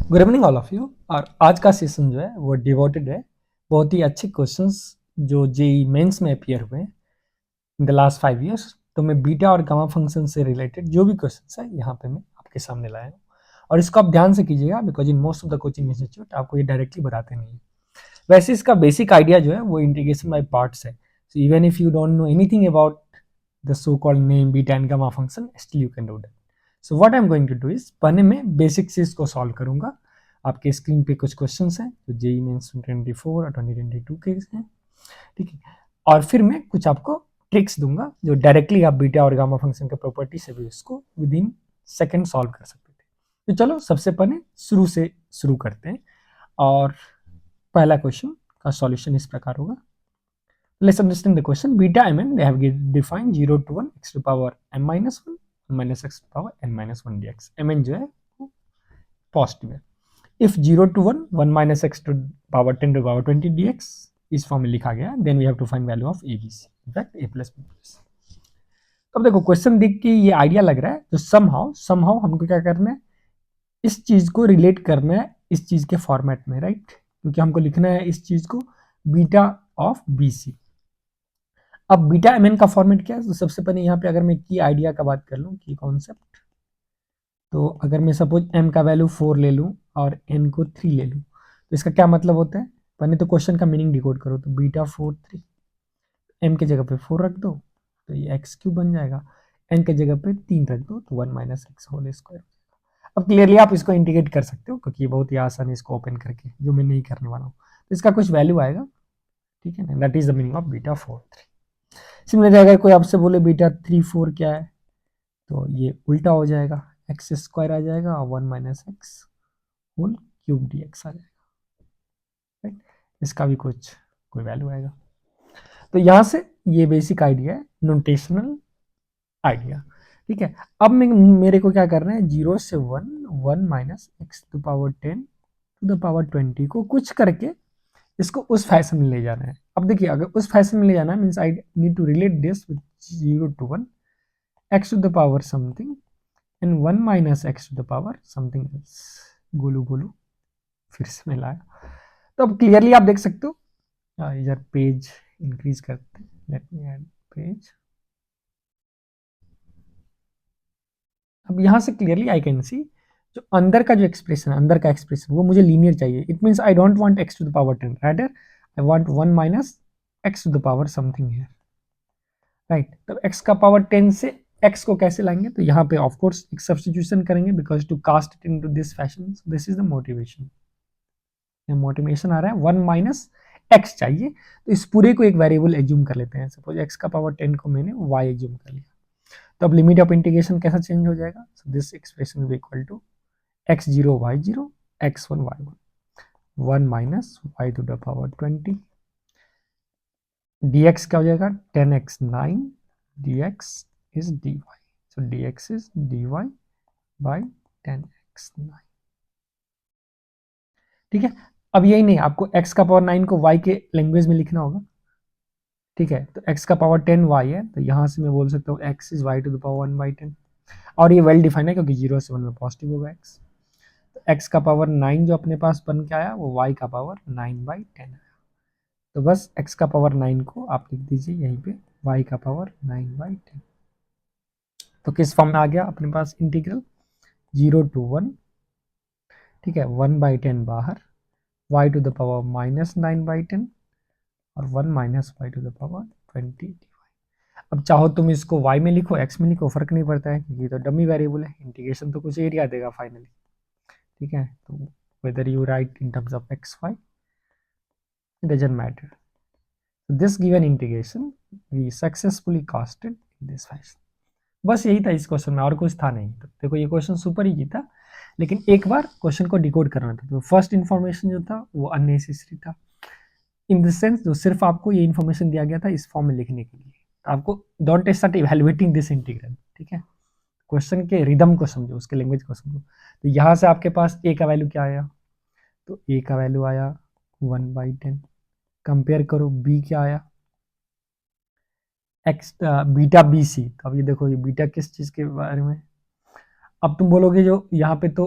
Good evening all of you. और आज का सेशन जो है वो डिवोटेड है बहुत ही अच्छे क्वेश्चंस जो जेई मेंस में अपियर हुए इन द लास्ट 5 years। तो मैं बीटा और गामा फंक्शन से रिलेटेड जो भी क्वेश्चंस है यहाँ पे मैं आपके सामने लाया हूँ, और इसको आप ध्यान से कीजिएगा because in most of the coaching institute आपको ये डायरेक्टली बताते नहीं है। वैसे इसका बेसिक आइडिया जो है वो इंटीग्रेशन बाय पार्ट्स है। So even if you don't know anything about the so called name beta and gamma function, still you can do that. So what I am going to do is पहले मैं basic से इसको solve करूंगा। आपके screen पे कुछ questions हैं जो जेई मेंस 24 और 2022 के हैं, ठीक है। और फिर मैं कुछ आपको ट्रिक्स दूंगा जो डायरेक्टली आप बीटा और गामा फंक्शन के प्रॉपर्टी से भी इसको विद इन सेकेंड सॉल्व कर सकते थे। तो चलो सबसे पहले शुरू से शुरू करते हैं। और पहला क्वेश्चन का सॉल्यूशन इस प्रकार होगा। Let's understand the question. Beta mn, they have defined 0 to 1 x to the power m minus 1 minus x to the power n minus 1 dx. mn जो है वो पॉजिटिव है। If 0 to 1 1 minus x to the power 10 to the power 20 dx इस form में लिखा गया, then we have to find value of A B C, in fact A plus B plus. अब देखो क्वेश्चन देख के ये आइडिया लग रहा है तो समहाउ हमको क्या करना है, इस चीज को रिलेट करना है इस चीज के फॉर्मेट में, राइट। क्योंकि हमको लिखना है इस चीज को बीटा ऑफ बी सी। अब बीटा एम एन का फॉर्मेट क्या है, तो सबसे पहले यहाँ पे अगर मैं की आइडिया का बात कर लूँ, की कॉन्सेप्ट, तो अगर मैं सपोज एम का वैल्यू 4 ले लूँ और एन को 3 ले लूँ, तो इसका क्या मतलब होता है। पहले तो क्वेश्चन का मीनिंग डिकोड करो, तो बीटा 4 3, एम के जगह पे 4 रख दो तो ये एक्स क्यूब बन जाएगा, एन के जगह पे 3 रख दो तो 1 माइनस एक्स होल स्क्वायर। अब क्लियरली आप इसको इंटीग्रेट कर सकते हो क्योंकि ये बहुत ही आसान है इसको ओपन करके, जो मैं नहीं करने वाला हूँ। तो इसका कुछ वैल्यू आएगा, ठीक है ना, that is the meaning of beta 4 3। Similarly अगर कोई आपसे बोले बीटा 3 4 क्या है, तो ये उल्टा हो जाएगा, एक्स स्क्वायर आ जाएगा और 1 minus x whole cube d x आ जाएगा, राइट। इसका भी कुछ कोई वैल्यू आएगा। तो यहां से ये बेसिक आइडिया है, नोटेशनल आइडिया, ठीक है। अब मेरे को क्या करना है, 0 से 1 1 minus x to power 10 to the power 20 को कुछ करके इसको उस फैशन में ले जाना है। अब देखिए अगर उस फैशन में ले जाना है means I need to relate this with 0 to 1 x to the power something and 1 minus x to the power something else। Golu Golu फिर से मैं लाया। तो अब क्लियरली आप देख सकते हो, इधर पेज इंक्रीज करते हैं, लेट मी ऐड पेज। अब यहां से क्लियरली आई कैन सी जो अंदर का जो एक्सप्रेशन है, अंदर का एक्सप्रेशन वो मुझे लीनियर चाहिए। It means I don't want x to the power 10, rather I want 1 minus x to the power something है, राइट। तो x का पावर 10 से x को कैसे लाएंगे, तो यहाँ पे ऑफ कोर्स एक सब्स्टिट्यूशन करेंगे because to cast it into this fashion, this is the motivation. Motivation आ रहा है 1 माइनस एक्स चाहिए, तो इस पूरे को एक वेरिएबल एज्यूम कर लेते हैं। सपोज x का पावर 10 को मैंने y एज्यूम कर लिया, तो अब लिमिट ऑफ इंटीग्रेशन कैसा चेंज हो जाएगा, so this expression will equal to x0 y0 x1 y1 1 minus y to the power 20 dx क्या हो जाएगा 10x 9 dx is dy, so dx is dy by 10x 9, ठीक है। अब यही नहीं, आपको x का पावर 9 को y के लैंग्वेज में लिखना होगा, ठीक है। तो x का पावर 10 y है, तो यहां से मैं बोल सकता हूँ x is y to the power 1 by 10, और ये वेल डिफाइंड है क्योंकि 0 से 1 में पॉजिटिव होगा x। तो x का पावर 9 जो अपने पास बन के आया वो y का पावर 9 बाई 10 है। तो बस x का पावर 9 को आप लिख दीजिए यहीं पे y का पावर 9 बाई 10। तो किस फॉर्म में आ गया अपने पास इंटीग्रल 0 टू 1, ठीक है, 1 बाई 10 बाहर, y to the power minus 9 by 10 और 1 minus y to the power 20। अब चाहो तुम इसको y में लिखो x में लिखो, फर्क नहीं पड़ता है क्योंकि तो डमी वेरिएबल है, इंटीग्रेशन तो कुछ एरिया देगा फाइनली, ठीक है। तो whether you write in terms of X Y it doesn't matter। So this given integration we successfully casted in this fashion। बस यही था इस क्वेश्चन में, और कुछ था नहीं। तो देखो ये क्वेश्चन सुपर ही था, लेकिन एक बार क्वेश्चन को डिकोड करना था। तो फर्स्ट इन्फॉर्मेशन जो था वो अननेसेसरी था, इन द सेंस जो सिर्फ आपको ये इन्फॉर्मेशन दिया गया था इस फॉर्म में लिखने के लिए। तो आपको don't start evaluating this integral, ठीक है। क्वेश्चन के रिदम को समझो, उसके लैंग्वेज को समझो। तो यहाँ से आपके पास ए का वैल्यू क्या आया, तो ए का वैल्यू आया 1 बाई 10। कंपेयर करो बी क्या आया, एक्स बीटा बी सी। तो अब ये देखो ये बीटा किस चीज के बारे में। अब तुम बोलोगे जो यहाँ पे तो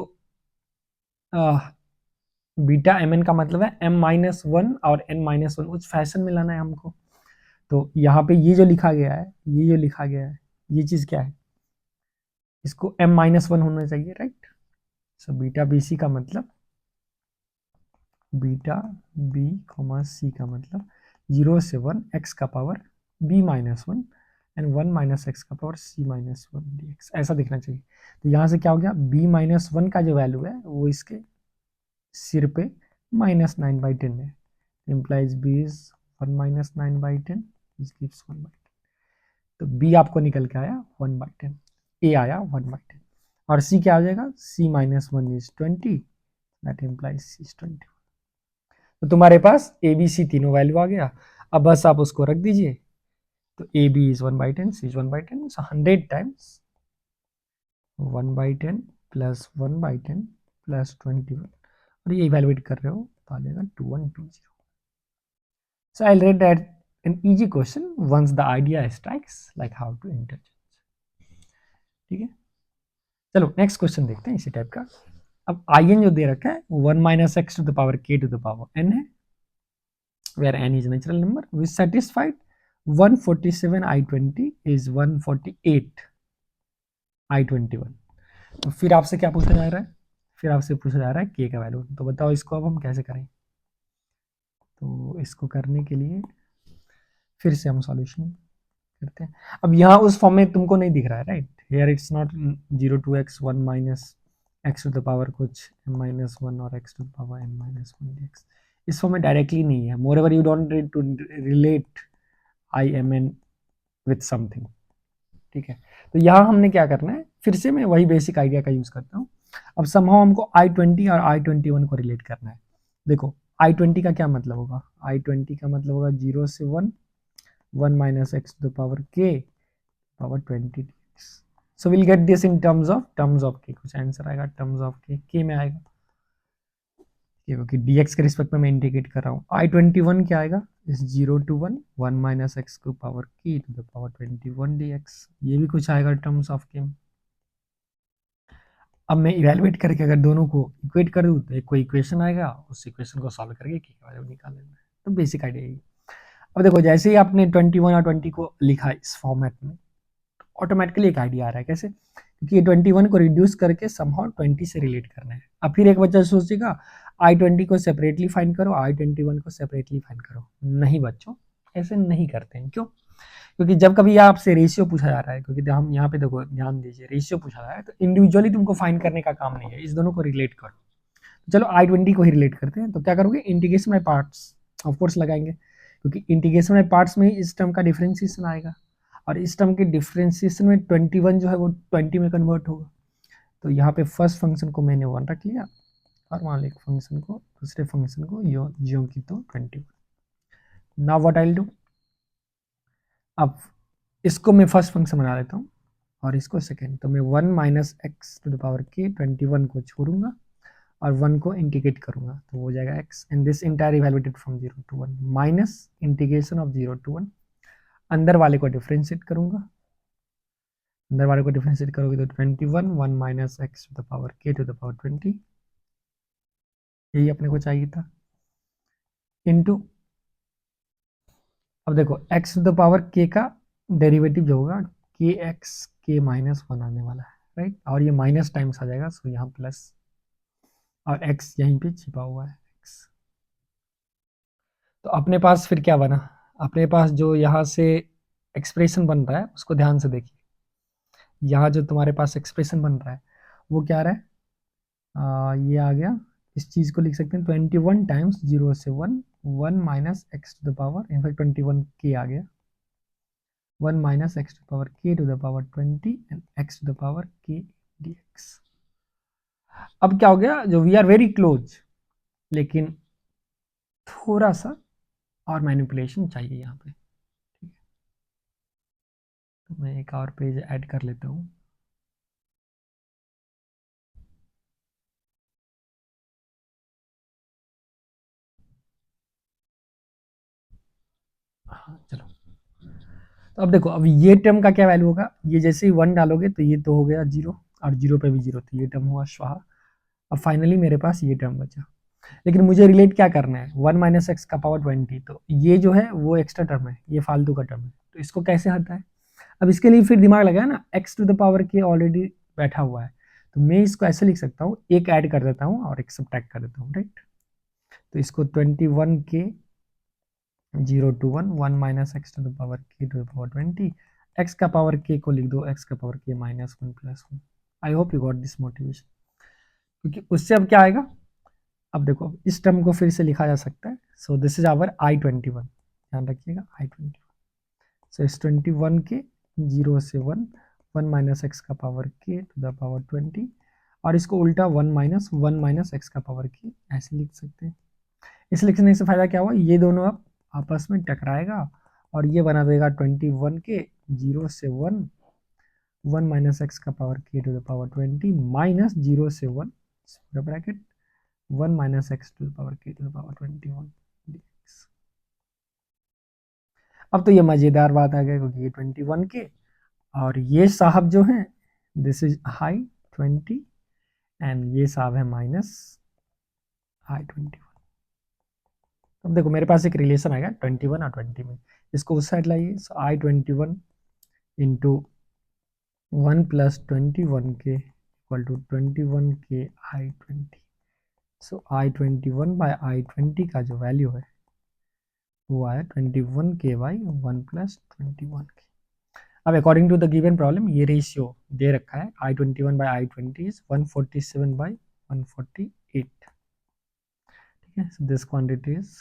बीटा एम एन का मतलब है m माइनस वन और n माइनस वन, उस फैशन में लाना है हमको। तो यहाँ पे ये जो लिखा गया है, ये जो लिखा गया है, ये चीज क्या है, इसको m माइनस वन होना चाहिए, right. So beta B C का मतलब, बीटा बी कॉमा सी का मतलब 0 से 1 x का power b minus one and 1 minus x का power c minus one d x, ऐसा दिखना चाहिए। तो यहाँ से क्या हो गया, b माइनस वन का जो वैल्यू है वो इसके सिर पे माइनस नाइन बाई टेन है, implies b is 1 minus nine by ten, this gives 1 by 10। तो b आपको निकल के आया 1 बाई 10, a आया 1 बाई 10, और c क्या आ जाएगा, c minus one is 20, that implies c is 20। तो तुम्हारे पास ए बी सी तीनों वैल्यू आ गया, अब बस आप उसको रख दीजिए। तो A B is 1 by 10, C is 1 by 10, so 100 times 1 by 10 plus 1 by 10 plus 21, और ये इवेलुएट कर रहे हो तो आ जाएगा 2120। So I read that an easy question once the idea strikes like how to interchange। ठीक है, चलो नेक्स्ट क्वेश्चन देखते हैं इसी टाइप का। अब आई एन जो दे रखा है 1 minus x to the power के टू द पावर एन है, where n is natural number, we satisfied 147 I20 is 148 I21। तो फिर आपसे क्या पूछा जा रहा है, फिर आपसे पूछा जा रहा है k का वैल्यू। तो बताओ इसको अब हम कैसे करें। तो इसको करने के लिए फिर से हम सॉल्यूशन करते हैं। अब यहाँ उस फॉर्म में तुमको नहीं दिख रहा है, right, here it's not 0 to x 1 minus x to the power कुछ m माइनस वन और x to the power n minus one dx, इस फॉर्म में डायरेक्टली नहीं है। Moreover you don't need to relate I m n with something, ठीक है। तो यहाँ हमने क्या करना है, फिर से मैं वही बेसिक आइडिया का यूज करता हूँ। अब समहाउ हमको I20 और I21 को रिलेट करना है। देखो I20 का क्या मतलब होगा, I20 का मतलब होगा 0 से 1 1 minus x to the power k power 20 so will get this in terms of k, कुछ आंसर आएगा टर्म्स ऑफ के में आएगा, क्योंकि dx के रिस्पेक्ट में मैं इंडिकेट कर रहा हूँ। I21 क्या आएगा, इस 0 to 1 1 माइनस एक्स को पावर की टू द पावर 21 dx, ये भी कुछ आएगा टर्म्स ऑफ के। अब मैं इवेलुएट करके अगर दोनों को इक्वेट कर दूँ तो एक कोई इक्वेशन आएगा, उस इक्वेशन को सॉल्व करके के वैल्यू निकाल लेना है। तो बेसिक आइडिया यही। अब देखो जैसे ही आपने 21 और 20 को लिखा इस फॉर्मेट में, ऑटोमेटिकली एक आइडिया आ रहा है कैसे, क्योंकि ये 21 को रिड्यूस करके समहाउ 20 से रिलेट करना है। अब फिर एक बच्चा सोचेगा I20 को सेपरेटली फाइंड करो, I21 को सेपरेटली फाइंड करो। नहीं बच्चों, ऐसे नहीं करते हैं। क्यों, क्योंकि जब कभी आपसे रेशियो पूछा जा रहा है, क्योंकि हम यहाँ पे देखो ध्यान दीजिए, रेशियो पूछा जा रहा है तो इंडिविजुअली तुमको फाइंड करने का काम नहीं है, इस दोनों को रिलेट करो। चलो I20 को ही रिलेट करते हैं। तो क्या करोगे, integration by parts of course लगाएंगे, क्योंकि इंटीग्रेशन बाय पार्ट्स में इस टर्म का डिफरेंशिएशन आएगा, और इस टर्म के डिफरेंशिएशन में 21 जो है वो 20 में कन्वर्ट होगा। तो यहाँ पे फर्स्ट फंक्शन को मैंने 1 रख लिया, और मान एक फंक्शन को, दूसरे फंक्शन को ज्यों की तो 21। Now what I will do, अब इसको मैं फर्स्ट फंक्शन बना लेता हूँ और इसको सेकेंड। तो मैं 1 minus x to the power K 21 को छोड़ूंगा और 1 को इंटीग्रेट करूंगा, तो हो जाएगा x and this entire evaluated from 0 to 1 minus integration of 0 to 1, अंदर वाले को डिफरेंशिएट करूंगा, अंदर वाले को डिफरेंशिएट करोगे तो 21 1 minus x to the power के टू द पावर 20, यही अपने को चाहिए था, इनटू, अब देखो x to the power k का डेरिवेटिव जो होगा के एक्स के माइनस वन आने वाला है, राइट, और ये माइनस टाइम्स आ जाएगा, सो यहाँ प्लस, और x यहीं पे छिपा हुआ है x। तो अपने पास फिर क्या बना, अपने पास जो यहाँ से एक्सप्रेशन बन रहा है उसको ध्यान से देखिए। यहाँ जो तुम्हारे पास एक्सप्रेशन बन रहा है वो क्या रहा है, ये आ गया, इस चीज़ को लिख सकते हैं 21 टाइम्स 0 से 1 1 minus x to the power, in fact 21 के आ गया, 1 minus x to the power के to the power 20 and x to the power k dx। अब क्या हो गया, जो वी आर वेरी क्लोज, लेकिन थोड़ा सा और मैनिपुलेशन चाहिए यहाँ पे। ठीक है, तो मैं एक और पेज ऐड कर लेता हूँ। हाँ चलो, तो अब देखो, अब ये टर्म का क्या वैल्यू होगा, ये जैसे ही 1 डालोगे तो ये तो हो गया 0, और 0 पे भी 0, तो ये टर्म हुआ स्वाहा। अब फाइनली मेरे पास ये टर्म बचा, लेकिन मुझे रिलेट क्या करना है, 1 माइनस एक्स का पावर 20, तो ये जो है वो एक्स्ट्रा टर्म है, ये फालतू का टर्म है, तो इसको कैसे हटा है। अब इसके लिए फिर दिमाग लगाया ना, एक्स टू द पावर के ऑलरेडी बैठा हुआ है, तो मैं इसको ऐसे लिख सकता हूँ, एक ऐड कर देता हूँ और एक सब्ट्रैक्ट कर देता हूँ, राइट। तो इसको 21 के 0 to 1 1 minus x to the power के टू द पावर 20, एक्स का पावर के को लिख दो एक्स का power K minus 1 plus 1। I hope you got this motivation, क्योंकि उससे अब क्या आएगा, अब देखो इस टर्म को फिर से लिखा जा सकता है, so this is our I21, ध्यान रखिएगा I21। सो इस 21 के 0 से 1 1 माइनस एक्स का पावर के टू द पावर 20, और इसको उल्टा 1 माइनस एक्स का पावर के ऐसे लिख सकते हैं। इस लिखने से फायदा क्या हुआ, ये दोनों अब आपस में टकराएगा और ये बना देगा 21 के 0 से 1 1 माइनस एक्स का पावर के टू द पावर 20 माइनस 0 से 1 bracket 1 minus x to the power के टू द पावर 21 dx। अब तो ये मजेदार बात आ गई, क्योंकि ये 21 के और ये साहब जो है दिस इज I20 एंड ये साहब है माइनस I21। अब देखो मेरे पास एक रिलेशन आएगा 21 और 20 में, इसको उस साइड लाइए, सो I21 इंटू 1 प्लस 21 के इक्वल टू 21 के I20। सो I21 बाय I20 का जो वैल्यू है वो आया 21 के बाई 1 प्लस 21 के। अब according to the given problem ये रेशियो दे रखा है, I21 by I20 is 147 by 148, ठीक है। So this quantity is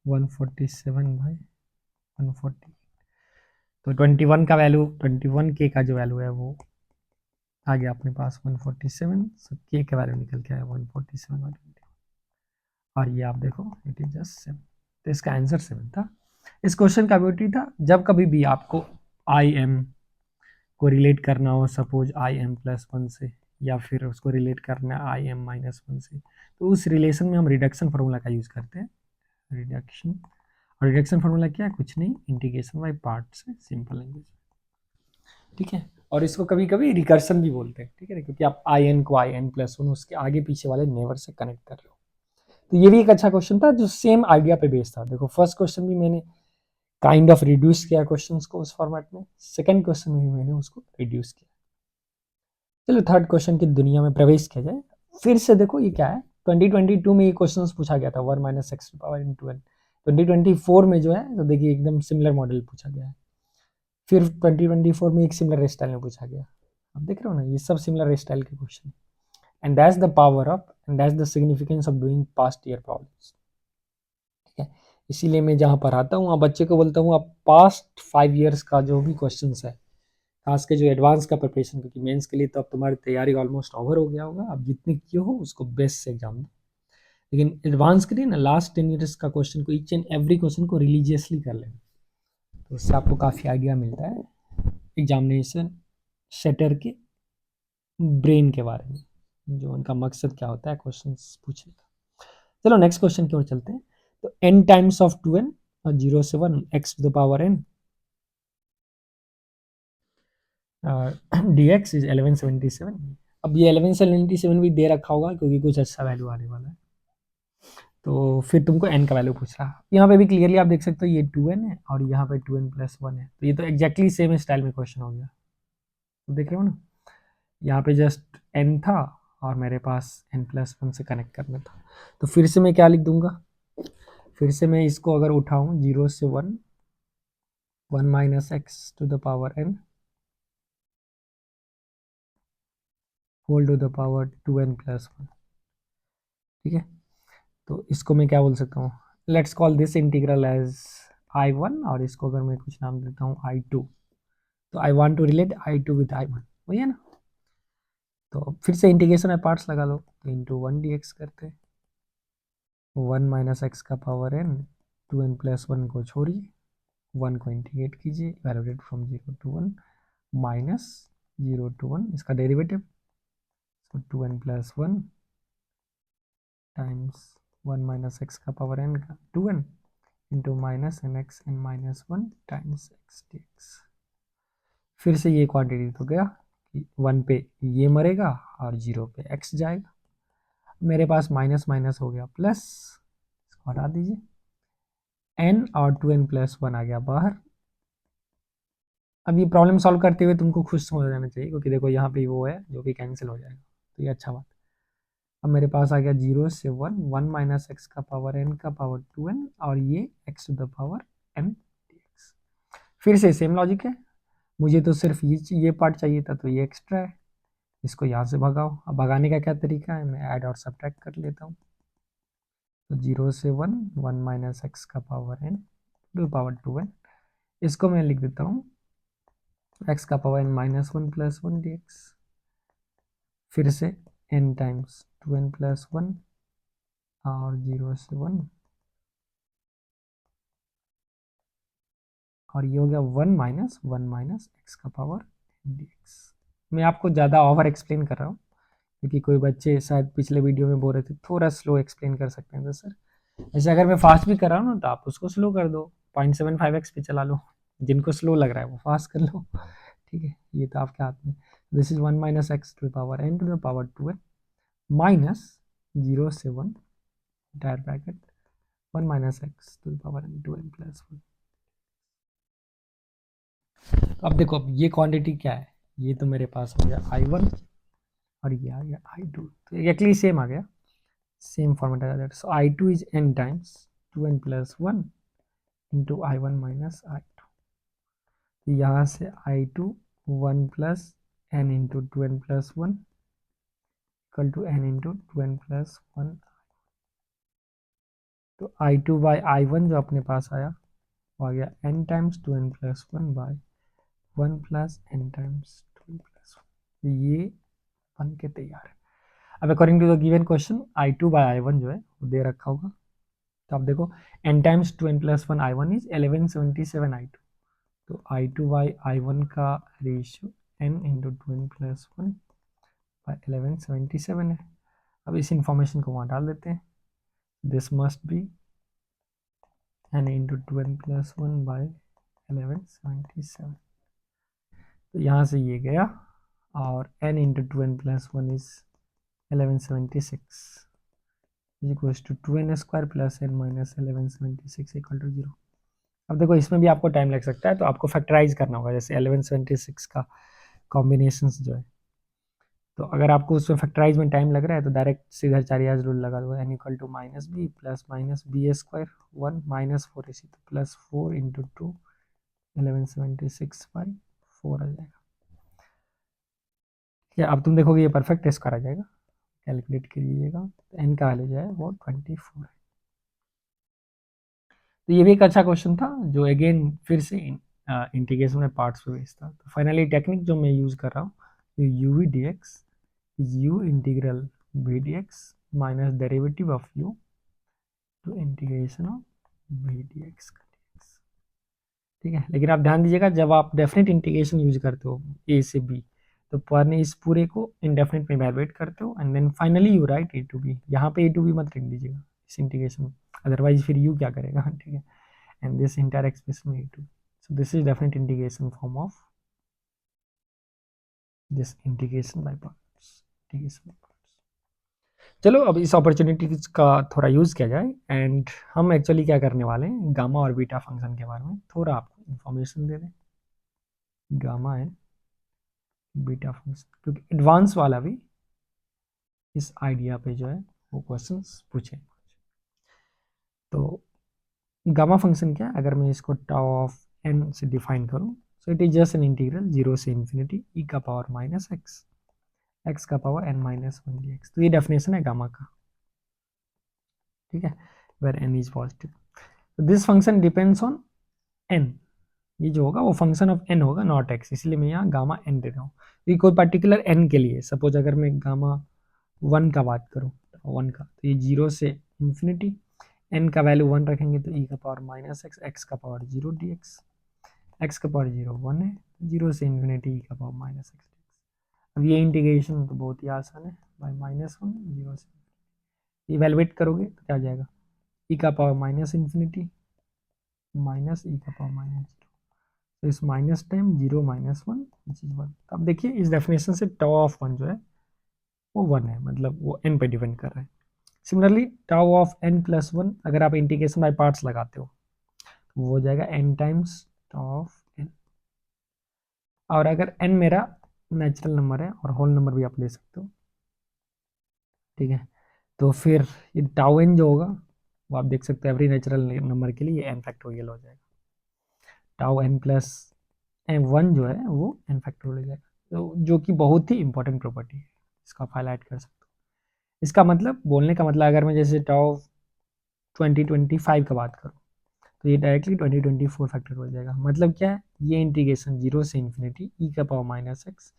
147 by 148, तो 21 का वैल्यू 21 के का जो वैल्यू है वो आ गया अपने पास 147, सो के का वैल्यू निकल के आया 147 बाई 21, और ये आप देखो इट इज जस्ट 7, तो इसका आंसर 7 था। इस क्वेश्चन का ब्यूटी था, जब कभी भी आपको आई एम को रिलेट करना हो, सपोज आई एम प्लस 1 से, या फिर उसको रिलेट करना है आई एम माइनस 1 से, तो उस रिलेशन में हम रिडक्शन फार्मूला का यूज़ करते हैं, रिडक्शन। और रिडक्शन फार्मूला क्या है, कुछ नहीं, इंटीग्रेशन बाय पार्ट्स है, सिंपल लैंग्वेज, ठीक है। और इसको कभी कभी रिकर्सन भी बोलते हैं, ठीक है, क्योंकि आप आई एन को आई एन प्लस 1 उसके आगे पीछे वाले नेबर से कनेक्ट कर रहे हो। तो ये भी एक अच्छा क्वेश्चन था जो सेम आइडिया पे बेस्ड था। देखो फर्स्ट क्वेश्चन भी मैंने काइंड ऑफ रिड्यूस किया क्वेश्चंस को उस फॉर्मेट में, सेकंड क्वेश्चन में भी मैंने उसको रिड्यूस किया। चलो थर्ड क्वेश्चन की दुनिया में प्रवेश किया जाए। फिर से देखो ये क्या है, 2022 में ये क्वेश्चंस पूछा गया था 1 minus x to power into n। 2024 में जो है तो देखिए एकदम सिमिलर मॉडल पूछा गया है। फिर 2024 में एक सिमिलर स्टाइल में पूछा गया, आप देख रहे हो ना, ये सब सिमिलर स्टाइल के question, and that's the power of and that's the significance of doing past year problems, ठीक है। इसीलिए मैं जहाँ पर आता हूँ, बच्चे को बोलता हूँ आप पास्ट 5 ईयर्स का जो भी क्वेश्चन है, खास के जो एडवांस का प्रिपरेशन, क्योंकि मेंस के लिए तो अब तुम्हारी तैयारी ऑलमोस्ट ओवर हो गया होगा, अब जितने किए हो उसको बेस्ट से एग्जाम दो, लेकिन एडवांस के लिए ना लास्ट 10 ईयर्स का क्वेश्चन को, ईच एंड एवरी क्वेश्चन को रिलीजियसली कर लेना, तो उससे आपको काफ़ी आइडिया मिलता है एग्जामिनेशन सेटर के ब्रेन के बारे में, जो उनका मकसद क्या होता है क्वेश्चन पूछने का। चलो नेक्स्ट क्वेश्चन की ओर चलते हैं। तो n टाइम्स ऑफ 2n और 0 से 1 x to the power n dx is 1177। अब ये 1177 भी दे रखा होगा क्योंकि कुछ अच्छा वैल्यू आने वाला है, तो फिर तुमको n का वैल्यू पूछ रहा है। यहाँ पे भी क्लियरली आप देख सकते हो ये 2n है और यहाँ पे 2n प्लस 1 है, तो ये तो एग्जैक्टली सेम स्टाइल में क्वेश्चन हो गया, तो देख रहे हो ना, यहाँ पे जस्ट n था और मेरे पास n प्लस 1 से कनेक्ट करना था, तो फिर से मैं क्या लिख दूंगा, फिर से मैं इसको अगर उठाऊँ 0 से 1 1 minus x to the power n whole to the power 2n plus 1, ठीक है। तो इसको मैं क्या बोल सकता हूँ, let's call this integral as I1, और इसको अगर मैं कुछ नाम देता हूँ I2, तो I want to relate I2 with I1, वही है ना। तो फिर से इंटीग्रेशन में पार्ट्स लगा लो, तो इंटू 1 dx करते, 1 माइनस एक्स का पावर n 2n प्लस 1 को छोड़िए, 1 को इंटीग्रेट कीजिए, evaluate from 0 to 1 minus 0 to 1 इसका डेरिवेटिव, तो 2n plus 1 times 1 minus x का पावर n का 2n into minus N X N minus 1 times X D X. फिर से ये क्वांटिटी तो गया कि 1 पे ये मरेगा और 0 पे x जाएगा, मेरे पास माइनस माइनस हो गया प्लस, इसको हटा दीजिए, n और 2n+1 आ गया बाहर। अब ये प्रॉब्लम सॉल्व करते हुए तुमको खुश हो जाना चाहिए, क्योंकि देखो यहाँ पे वो है जो कि कैंसिल हो जाएगा, तो ये अच्छा बात। अब मेरे पास आ गया 0 से 1, 1 माइनस एक्स का पावर n का पावर 2n, और ये x to the power n dx। फिर से सेम लॉजिक है, मुझे तो सिर्फ ये पार्ट चाहिए था, तो ये एक्स्ट्रा है, इसको यहाँ से भगाओ। अब भगाने का क्या तरीका है, मैं ऐड और सब्ट्रैक्ट कर लेता हूँ। तो 0 से 1, 1 माइनस एक्स का power n to power 2n, इसको मैं लिख देता हूँ x का पावर n-1 + 1 dx। फिर से n टाइम्स 2n+1 और 0 से 1, और ये हो गया 1 माइनस एक्स का पावर dx। मैं आपको ज़्यादा ओवर एक्सप्लेन कर रहा हूँ, क्योंकि कोई बच्चे शायद पिछले वीडियो में बोल रहे थे थोड़ा स्लो एक्सप्लेन कर सकते हैं, तो सर ऐसे अगर मैं फास्ट भी कर रहा हूँ ना, तो आप उसको स्लो कर दो, 0.75x पे चला लो, जिनको स्लो लग रहा है वो फास्ट कर लो, ठीक है, ये तो आपके हाथ में। This is 1 minus x to the power n to the power 2n minus 0 से 1 entire bracket 1 minus x to the power n 2n+1। अब देखो, अब ये क्वांटिटी क्या है, ये तो मेरे पास हो गया I1 और ये आ गया I2, तो एक्चुअली सेम आ गया, सेम फॉर्मेट आ गया। So I2 is n times 2n+1 into I1 minus I2। तो यहाँ से I2 1 plus n into 2n+1 equal to n into 2n+1। तो I2 बाई I1 जो अपने पास आया वो आ गया n times 2n+1 by 1 plus n times 2n+1। ये बन के तैयार है। अब according to the given question I2 by I1 जो है वो दे रखा होगा, तो आप देखो n times 2n+1 I1 is 1177 I2, तो I2 बाई I1 का ratio n into 2n+1 by 1177 है। अब इस इंफॉर्मेशन को वहाँ डाल देते हैं, this must be n into 2n+1 by 1177। तो यहाँ से ये गया, और n into 2n+1 is 1176 equals to 2n² plus n minus 1176 equal to 0। अब देखो इसमें भी आपको टाइम लग सकता है, तो आपको फैक्टराइज करना होगा, जैसे 1176 का कॉम्बिनेशन जो है, तो अगर आपको उसमें फैक्टराइज में टाइम लग रहा है तो डायरेक्ट सीधा चारियाज रूल लगा दो, n equal to minus b plus minus बी² 1 माइनस 4 इसी तो प्लस 4 इंटू 2 1176 बाई 4 आ जाएगा। क्या अब तुम देखोगे ये परफेक्ट स्क्वायर आ जाएगा, कैलकुलेट कीजिएगा, तो n का वैल्यू जो है वो 24 है। तो ये भी एक अच्छा क्वेश्चन था, जो अगेन फिर से इंटीग्रेशन में पार्ट्स पे बेस्ड था। तो फाइनली टेक्निक जो मैं यूज़ कर रहा हूँ, U V D X is U integral V D X minus derivative of U to integration of V D X का dx। ठीक है, लेकिन आप ध्यान दीजिएगा, जब आप डेफिनेट इंटीग्रेशन यूज करते हो ए से बी, तो पहले इस पूरे को इंडेफिनेट में इवैल्यूएट करते हो, and then finally you write A to B. यहाँ पे ए टू बी मत लिख दीजिएगा इस इंटीग्रेशन में, अदरवाइज फिर यू क्या करेगा, ठीक है, and this entire expression a2। So this is definite integration form of this integration by parts, integration by parts। चलो अब इस अपॉर्चुनिटी का थोड़ा यूज किया जाए, एंड हम एक्चुअली क्या करने वाले हैं, गामा और बीटा फंक्शन के बारे में थोड़ा आपको इंफॉर्मेशन दे दें, गामा एंड बीटा फंक्शन, क्योंकि एडवांस वाला भी इस आइडिया पे जो है वो क्वेश्चंस पूछे। तो गामा फंक्शन क्या, अगर मैं इसको टाउ ऑफ n से डिफाइन करूं, सो it is just an integral 0 से इन्फिनिटी e का पावर माइनस x का पावर n-1 dx। तो ये डेफिनेशन है गामा का, ठीक है, where n is positive. This function depends on n, ये जो होगा वो फंक्शन ऑफ n होगा, नॉट x, इसलिए मैं यहाँ गामा n दे रहा हूँ। ये कोई पर्टिकुलर n के लिए, सपोज अगर मैं गामा 1 का बात करूँ, 1 का, तो ये 0 से इन्फिनिटी, n का वैल्यू 1 रखेंगे तो e का पावर माइनस x का पावर 0 dx, x का पावर 0 1 है, 0 से इन्फिनिटी e का पावर माइनस x। अब ये इंटीग्रेशन तो बहुत ही आसान है, बाई -1 0 से इवेलुएट करोगे तो क्या आ जाएगा, e का power minus infinity minus e का पावर -0, तो इस माइनस टाइम 0 -1 विच इज 1। अब देखिए इस डेफिनेशन से टॉ ऑफ 1 जो है वो 1 है, मतलब वो n पे डिपेंड कर रहा है। Similarly tau of n plus one, अगर आप इंटीग्रेशन बाय पार्ट्स लगाते हो तो वो हो जाएगा n times tau of n। और अगर n मेरा नेचुरल नंबर है और होल नंबर भी आप ले सकते हो, ठीक है, तो फिर ये टाउ n जो होगा वो आप देख सकते हो एवरी नेचुरल नंबर के लिए n फैक्टोरियल हो जाएगा। टाउ n प्लस वन जो है वो n फैक्टोरियल हो जाएगा, तो जो कि बहुत ही इंपॉर्टेंट प्रॉपर्टी है, इसका आप हाईलाइट कर सकते हो। इसका मतलब, बोलने का मतलब, अगर मैं जैसे टाउ 2025 का बात करूँ तो ये डायरेक्टली 2024 फैक्टर हो जाएगा। मतलब क्या है, ये इंटीग्रेशन जीरो से इन्फिनिटी ई का power minus x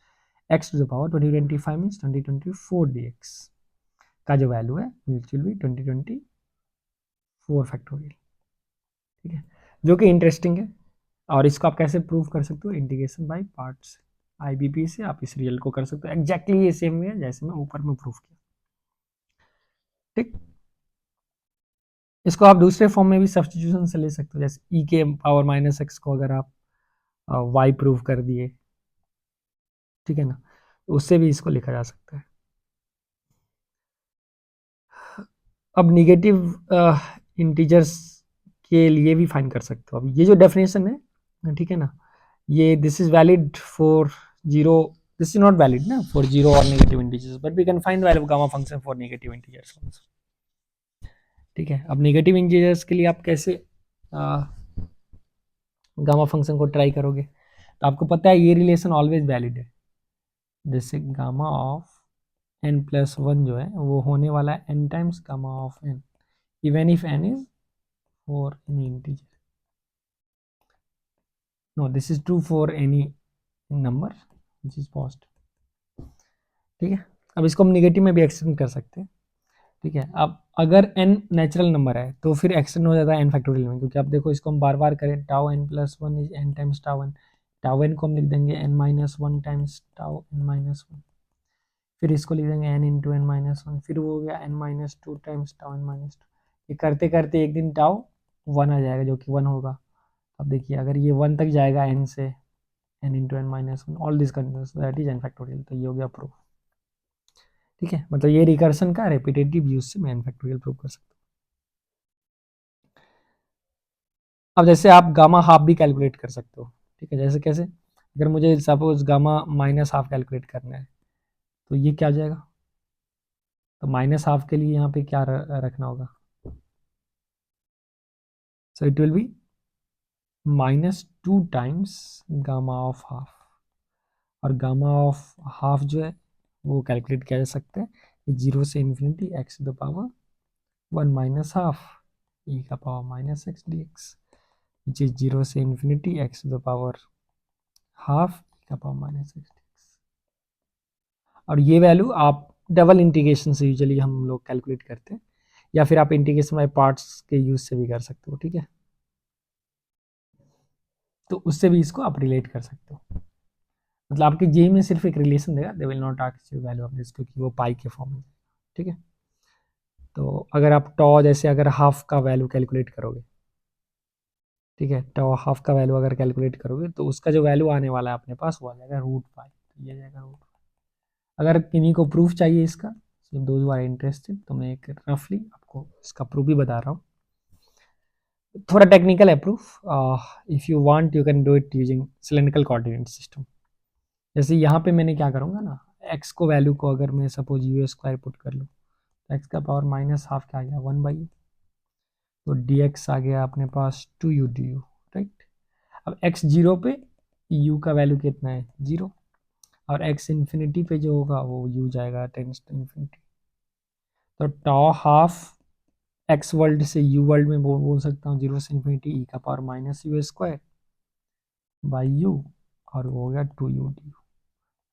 X to the power 2025 means 2024 dx का जो वैल्यू है विच विल बी 2024 फैक्टोरियल, ठीक है, जो कि इंटरेस्टिंग है। और इसको आप कैसे प्रूव कर सकते हो, इंटीग्रेशन बाय पार्ट्स, आईबीपी से आप इस रिजल्ट को कर सकते हो। एग्जैक्टली ये सेम है जैसे मैं ऊपर में प्रूव किया, ठीक। इसको आप दूसरे फॉर्म में भी सब्स्टिट्यूशन से ले सकते हो, जैसे ई के पावर माइनस एक्स को अगर आप वाई प्रूव कर दिए, ठीक है ना, तो उससे भी इसको लिखा जा सकता है। अब निगेटिव इंटीजर्स के लिए भी फाइंड कर सकते हो। अब ये जो डेफिनेशन है, ठीक है ना, ये this is valid for zero, this is not valid ना फॉर जीरो और negative integers, but we can find value of gamma function for negative integers also, ठीक है। अब नेगेटिव इंटीजर्स के लिए आप कैसे गामा फंक्शन को ट्राई करोगे, तो आपको पता है ये रिलेशन ऑलवेज वैलिड है, जैसे gamma of n plus one जो है वो होने वाला है n times gamma of n even if n is for any integer, no this is true for any number which is positive, ठीक है। अब इसको हम निगेटिव में भी एक्सटेंड कर सकते हैं, ठीक है। अब अगर n नेचुरल नंबर है तो फिर एक्सटेंड हो जाता है n फैक्टोरियल में, क्योंकि आप देखो इसको हम बार बार करें, tau n plus one is n times tau n को हम लिख देंगे n minus one times tau n minus one, फिर इसको लिख देंगे n into n minus one, फिर वो हो गया n minus two times tau n minus two. ये करते करते एक दिन टाउ वन आ जाएगा जो कि वन होगा। अब देखिए अगर ये वन तक जाएगा n से, n into n minus one, all this continues, that is n factorial, तो ये हो गया प्रूफ, ठीक है। मतलब ये रिकर्सन का रेपिटेटिव यूज से मैं n फैक्टोरियल प्रूव कर सकता हूँ। अब जैसे आप गामा हाफ भी कैलकुलेट कर सकते हो, ठीक है, जैसे कैसे, अगर मुझे suppose gamma minus half calculate करना है तो ये क्या हो जाएगा, तो माइनस हाफ के लिए यहाँ पे क्या रखना होगा, so it will be minus two times gamma of half, और गामा ऑफ हाफ जो है वो कैलकुलेट किया जा सकता है जीरो से infinity x to the power one minus half e का power minus x D x, which is zero से infinity x to the power half e का power minus x D x. और ये वैल्यू आप double integration से usually हम लोग calculate करते हैं, या फिर आप इंटीग्रेशन बाय पार्ट्स के यूज से भी कर सकते हो, ठीक है, तो उससे भी इसको आप रिलेट कर सकते हो। मतलब आपके जे में सिर्फ एक रिलेशन देगा, they will not ask you value of this, क्योंकि वो पाई के फॉर्म में, ठीक है। तो अगर आप टॉ जैसे अगर हाफ का वैल्यू कैलकुलेट करोगे, ठीक है, टॉ हाफ का वैल्यू अगर कैलकुलेट करोगे तो उसका जो वैल्यू आने वाला है अपने पास वो आ जाएगा रूट पाई, तो ये जाएगा रूट। अगर किन्हीं को प्रूफ चाहिए इसका, दो यू आर इंटरेस्टेड, तो मैं एक रफली आपको इसका प्रूफ भी बता रहा हूँ। थोड़ा टेक्निकल है proof, if you want you can do it using cylindrical coordinate system. जैसे यहाँ पे मैंने क्या करूँगा ना, एक्स को वैल्यू को अगर मैं सपोज यू स्क्वायर पुट कर लूँ तो एक्स का पावर माइनस हाफ क्या आ गया, वन बाई, तो डी एक्स आ गया अपने पास two u d u, right. अब एक्स जीरो पे यू का वैल्यू कितना है, जीरो, और एक्स इन्फिनिटी पे जो होगा वो यू जाएगा टेंस टू इन्फिनिटी, तो टॉ हाफ एक्स वर्ल्ड से यू वर्ल्ड में बोल सकता हूँ जीरो से इन्फिनिटी ई का power minus u square by u, और वो हो गया two u d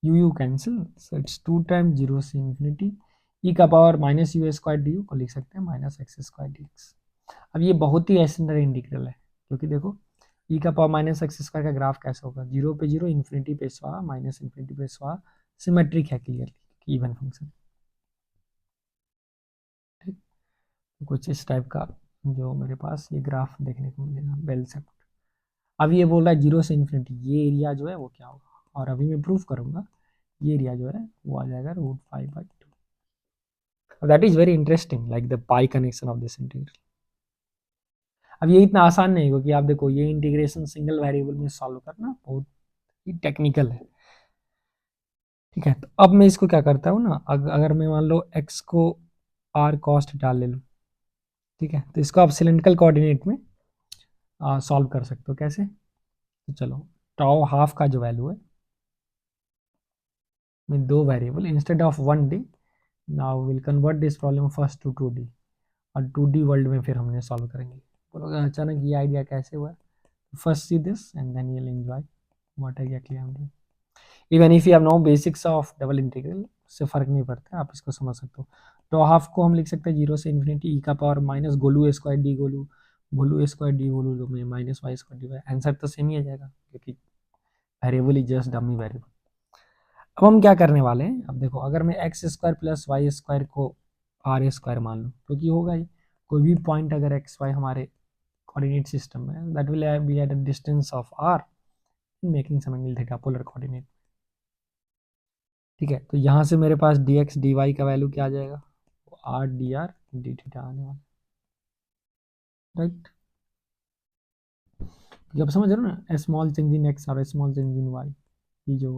u, u cancel, so it's two time zero से इन्फिनिटी ई का power minus u square d u को लिख सकते हैं minus x square d x. अब ये बहुत ही एसेंडरी इंटीग्रल है, क्योंकि देखो ई का पावर माइनस एक्स स्क्वायर का ग्राफ कैसे होगा, जीरो पे जीरो, इन्फिनिटी पे स्वाहा, माइनस इन्फिनिटी पे स्वाहा, सिमेट्रिक है क्लियरली, इवन फंक्शन, ठीक। तो कुछ इस टाइप का जो मेरे पास ये ग्राफ देखने को मिलेगा बेल सेप्ट। अब ये बोल रहा है जीरो से इन्फिनिटी, ये एरिया जो है वो क्या होगा, और अभी मैं प्रूफ करूंगा ये एरिया जो है वो आ जाएगा root five by two. That is very interesting, like the pi connection of this integral. अब ये इतना आसान नहीं है, क्योंकि आप देखो ये इंटीग्रेशन सिंगल वेरिएबल में सॉल्व करना बहुत ही टेक्निकल है। ठीक है, तो अब मैं इसको क्या करता हूँ ना, अगर मैं मान लो x को r cos थीटा ले लूँ, ठीक है, तो इसको आप सिलेंड्रिकल कोऑर्डिनेट में सॉल्व कर सकते हो। कैसे? तो चलो, टाउ हाफ का जो वैल्यू है में दो variable instead of 1D, now will convert this problem first to 2D, और 2D वर्ल्ड में फिर हमने सॉल्व करेंगे। बोलोगे अचानक ये आइडिया कैसे हुआ? First see this and then you'll enjoy what exactly I'm doing. Even if you have no basics of double integral, उससे फर्क नहीं पड़ता, आप इसको समझ सकते हो। तो हाफ को हम लिख सकते हैं जीरो से इन्फिनिटी ई का पावर माइनस गोलू स्क्वायर डी गोलू, गोलू स्क्वायर डी गोलू में minus y square d y, answer तो सेम ही आ जाएगा, क्योंकि variable is just dummy variable. अब हम क्या करने वाले हैं, अब देखो, अगर मैं x square plus y square को आर स्क्वायर मान लूँ, क्योंकि होगा ही कोई भी पॉइंट अगर एक्स वाई हमारे कोऑर्डिनेट सिस्टम में, that will be at a distance of r, making some angle theta polar coordinate. ठीक है, तो यहाँ से मेरे पास डी एक्स डी वाई का वैल्यू क्या आ जाएगा, r d r d theta आने वाला, राइट। अब समझ रहे हो ना, स्मॉल चेंज इन एक्स और स्मॉल चेंज इन वाई, ये जो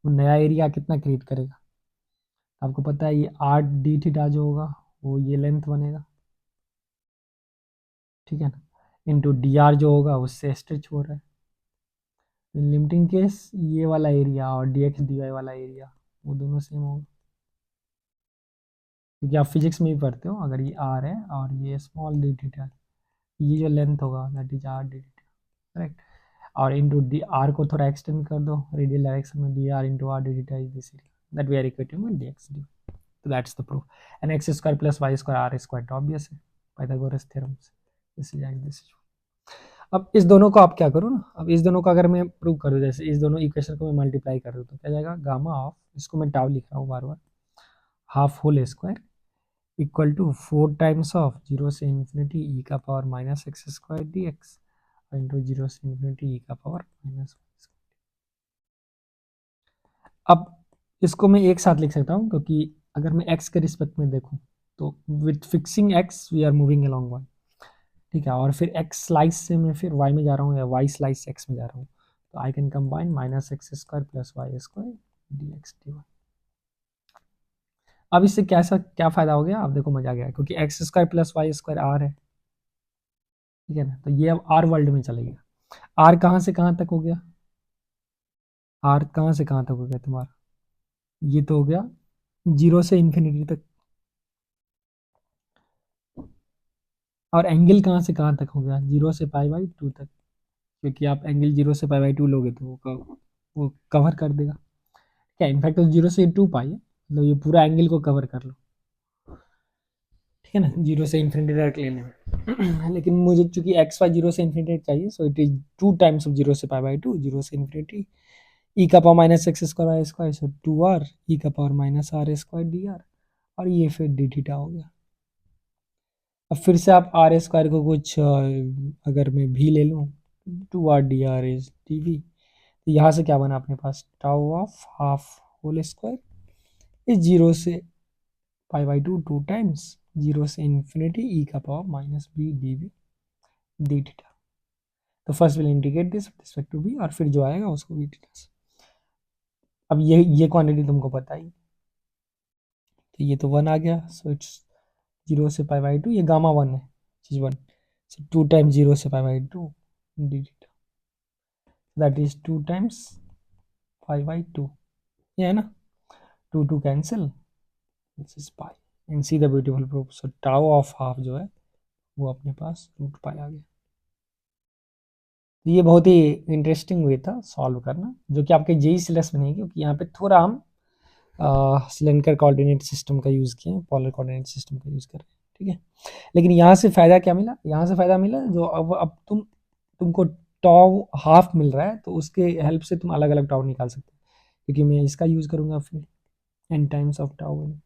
वो नया एरिया कितना क्रिएट करेगा। आपको पता है ये आर डी थीटा जो होगा वो ये लेंथ बनेगा, ठीक है ना, इंटू डी आर जो होगा उससे स्ट्रेच हो रहा है। लिमिटिंग केस ये वाला एरिया और डी एक्स डी वाई वाला एरिया वो दोनों सेम होगा, क्योंकि आप फिजिक्स में भी पढ़ते हो, अगर ये आर है और ये स्मॉल डी थीटा, ये जो लेंथ होगा that is r d theta, correct. और इंटू डी आर को थोड़ा एक्सटेंड कर दो रेडियल डायरेक्शन में, d r into r d theta is this area that we are equating with d x d. तो that's the proof. And x square plus y square r square, तो obvious है Pythagoras theorem से, this is like this. अब इस दोनों को आप क्या करो ना, अब इस दोनों को अगर मैं प्रूव करूँ, जैसे इस दोनों इक्वेशन को मैं मल्टीप्लाई कर दूँ तो क्या जाएगा, गामा ऑफ, इसको मैं टाउ लिख रहा हूँ बार बार, half whole square equal to 4 times of zero से इन्फिनिटी ई का power minus x square d x into zero से इन्फिनिटी ई का पावर माइनस। अब इसको मैं एक साथ लिख सकता हूँ, क्योंकि अगर मैं x के रिस्पेक्ट में देखूँ तो with fixing x we are moving along y, ठीक है, और फिर x स्लाइस से मैं फिर y में जा रहा हूँ या y स्लाइस से x में जा रहा हूँ, तो I can combine minus x square plus y square d x d y. अब इससे कैसा क्या फायदा हो गया, आप देखो मजा आ गया, क्योंकि x square plus y square r है, ठीक है ना, तो ये अब आर वर्ल्ड में चले गया। आर कहाँ से कहाँ तक हो गया, आर कहाँ से कहाँ तक हो गया तुम्हारा, ये तो हो गया जीरो से इन्फिनिटी तक, और एंगल कहाँ से कहाँ तक हो गया, जीरो से पाई बाई टू तक, क्योंकि आप एंगल जीरो से पाई बाई टू लोगे तो वो कवर कर देगा। क्या इनफैक्ट तो जीरो से टू पाई है, मतलब ये पूरा एंगल को कवर कर लो, ठीक है ना, जीरो से इन्फिनिटी तक लेने में। लेकिन मुझे चूंकि एक्स वाई जीरो से इन्फिनिटी चाहिए, so it is two times of zero से पाई बाई टू, जीरो से इन्फिनिटी ई का power minus x square y square, so two r e का power minus r square d r, और ये फिर D theta हो गया। अब फिर से आप आर स्क्वायर को कुछ अगर मैं भी ले लूँ, two r d r is d v, तो यहाँ से क्या बना अपने पास, tau of half whole square is zero से pi by two, two times zero से इन्फिनिटी ई का power minus b d v d theta. तो first will integrate this respect to b, और फिर जो आएगा उसको बी थीटा से। अब ये क्वांटिटी तुमको पता ही, तो ये तो वन आ गया, सो इट्स जीरो से पाई बाई टू, ये गामा वन है, चीज वन, so 2 times 0 से pi by 2 d theta, that is 2 times pi by 2, ये है ना, 2 2 cancel, this is pi, and see the beautiful proof, so tau of half जो है वो अपने पास रूट पाई आ गया। तो ये बहुत ही इंटरेस्टिंग वे था सॉल्व करना, जो कि आपके जेई सिलेबस में नहीं, क्योंकि यहाँ पे थोड़ा हम सिलेंडर कोऑर्डिनेट सिस्टम का यूज़ किए हैं, पोलर कोऑर्डिनेट सिस्टम का यूज़ कर रहे हैं, ठीक है। लेकिन यहाँ से फ़ायदा क्या मिला, यहाँ से फ़ायदा मिला जो अब तुमको टॉ हाफ मिल रहा है, तो उसके हेल्प से तुम अलग अलग टॉ निकाल सकते हो, क्योंकि मैं इसका यूज़ करूँगा फिर n times of tau n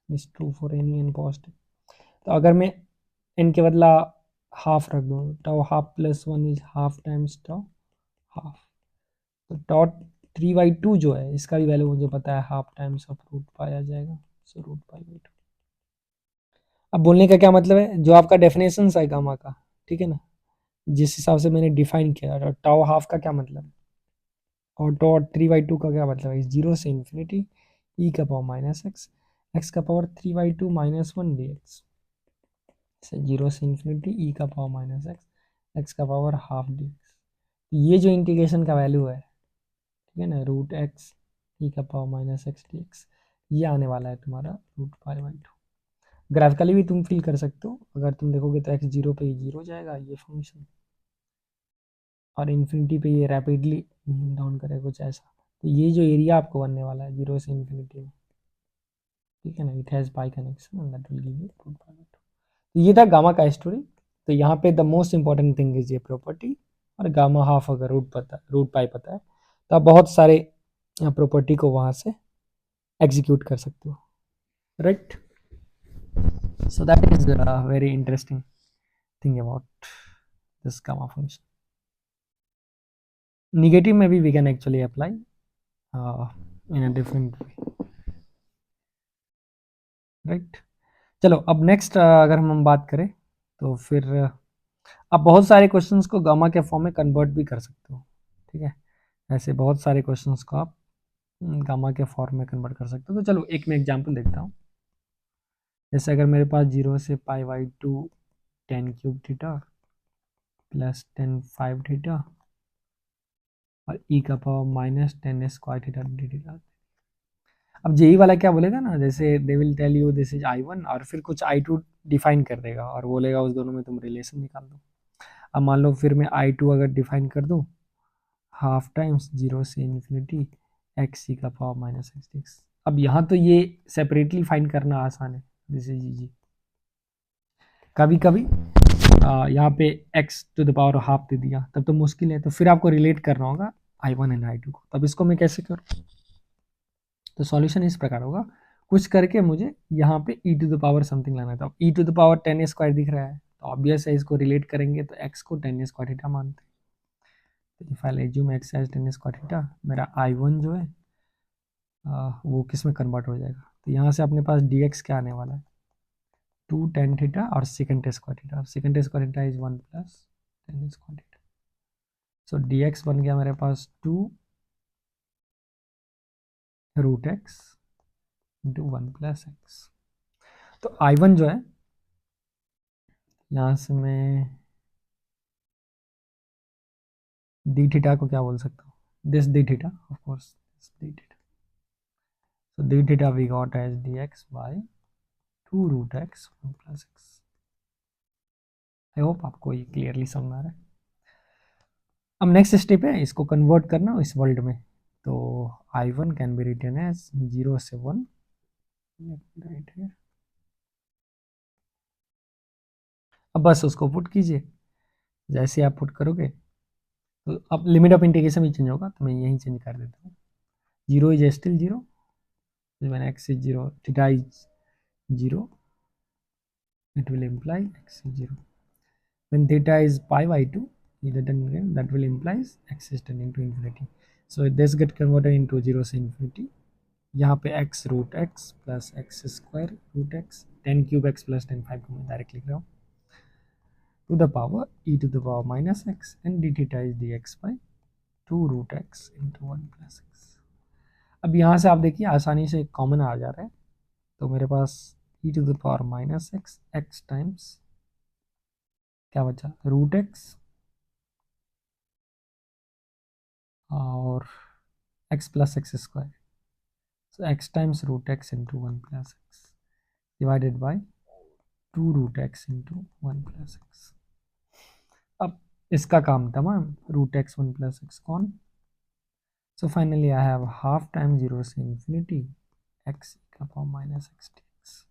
is true for any n positive. तो अगर मैं एन के बदला हाफ रख दूँ, tau half plus one is half times tau half, तो डॉट 3/2 जो है इसका भी वैल्यू मुझे पता है, half times of root pi आ जाएगा, so root pi by two. अब बोलने का क्या मतलब है, जो आपका डेफिनेशन है गामा का, ठीक है ना, जिस हिसाब से मैंने डिफाइन किया, और टाउ हाफ का क्या मतलब है, और डॉट 3/2 का क्या मतलब है, जीरो से इन्फिनिटी ई का पावर माइनस एक्स, एक्स का power 3/2 minus one d x, zero से इन्फिनिटी ई का पावर माइनस एक्स, एक्स का पावर हाफ डी एक्स। ये जो इंटीग्रेशन का वैल्यू है, ठीक है ना, रूट एक्स ई का power minus x D x, ये आने वाला है तुम्हारा root pi by two. Graphically भी तुम फील कर सकते हो, अगर तुम देखोगे तो एक्स जीरो पे ही जीरो जाएगा ये फंक्शन, और इन्फिनिटी पे ये रैपिडली डाउन करेगा कुछ ऐसा। तो ये जो एरिया आपको बनने वाला है जीरो से इन्फिनिटी में, ठीक है ना, it has pi connection and that will give you root pi by two. तो ये था गामा का स्टोरी। तो यहाँ पे the most important thing is ये प्रॉपर्टी, और गामा हाफ अगर रूट पाई पता है तो आप बहुत सारे प्रॉपर्टी को वहाँ से एग्जीक्यूट कर सकते हो, right. So that is very interesting thing about this gamma function. Negative में भी we can actually apply in a different way, right. चलो अब नेक्स्ट अगर हम बात करें तो फिर आप बहुत सारे क्वेश्चंस को गामा के फॉर्म में कन्वर्ट भी कर सकते हो, ठीक है। ऐसे बहुत सारे क्वेश्चंस को आप गामा के फॉर्म में कन्वर्ट कर सकते हो। तो चलो एक मैं एग्जांपल देखता हूँ। जैसे अगर मेरे पास जीरो से pi by two tan cube theta plus tan five theta और ई का power minus tan square theta d theta. अब जेई वाला क्या बोलेगा ना, जैसे they will tell you this is I one और फिर कुछ आई टू डिफाइन कर देगा और बोलेगा उस दोनों में तुम रिलेशन निकाल दो। अब मान लो फिर मैं आई टू अगर डिफाइन कर दूँ हाफ टाइम्स जीरो से इन्फिनिटी एक्स सी का power minus x D x. अब यहाँ तो ये सेपरेटली फाइंड करना आसान है, दिस इज इजी। कभी कभी यहाँ पे x to the power half दे दिया तब तो मुश्किल है, तो फिर आपको रिलेट करना होगा I one and I two को। तब इसको मैं कैसे करूँ, तो सॉल्यूशन इस प्रकार होगा, कुछ करके मुझे यहाँ पे e to the power something लाना था। E to the power ten square दिख रहा है तो ऑब्वियस है इसको रिलेट करेंगे तो एक्स को टेन स्क्वायर थीटा मानते हैं। तो if I assume x as tan square theta, मेरा आई वन जो है वो किस में कन्वर्ट हो जाएगा, तो यहाँ से अपने पास डी एक्स क्या आने वाला है, टू टेन थीटा और second square theta. Second square theta is one plus ten square theta. So d x बन गया मेरे पास two root x into one plus x. तो आई वन जो है यहाँ से मैं डी थीटा को क्या बोल सकता हूँ, this d theta of course, this d theta. So d theta we got as d x by two root x one plus x. I hope आपको ये क्लियरली समझ आ रहा है। अब नेक्स्ट स्टेप है इसको कन्वर्ट करना इस वर्ल्ड में। तो I one can be written as zero से वन, राइट है। अब बस उसको पुट कीजिए, जैसे आप पुट करोगे तो अब लिमिट ऑफ इंटीग्रेशन भी चेंज होगा, तो मैं यहीं चेंज कर देता हूँ। Zero is still zero, when x is 0 theta is 0, it will imply x is 0. When theta is pi by 2, that will implies x is tending to infinity. So this get converted into 0 से infinity. यहाँ पे x root x plus x square root x, tan cube x plus tan five को मैं direct लिख रहा हूँ, to the power e to the power minus x and d theta is d x by two root x into one plus x. अब यहाँ से आप देखिए आसानी से कॉमन आ जा रहा है, तो मेरे पास e to the power minus x x times क्या बचा रूट एक्स और x plus x square, so x times root x into one plus x divided by two root x into one plus x. अब इसका काम तमाम, root x one plus x कौन, so finally I have half time zero से infinity x का power minus x D x,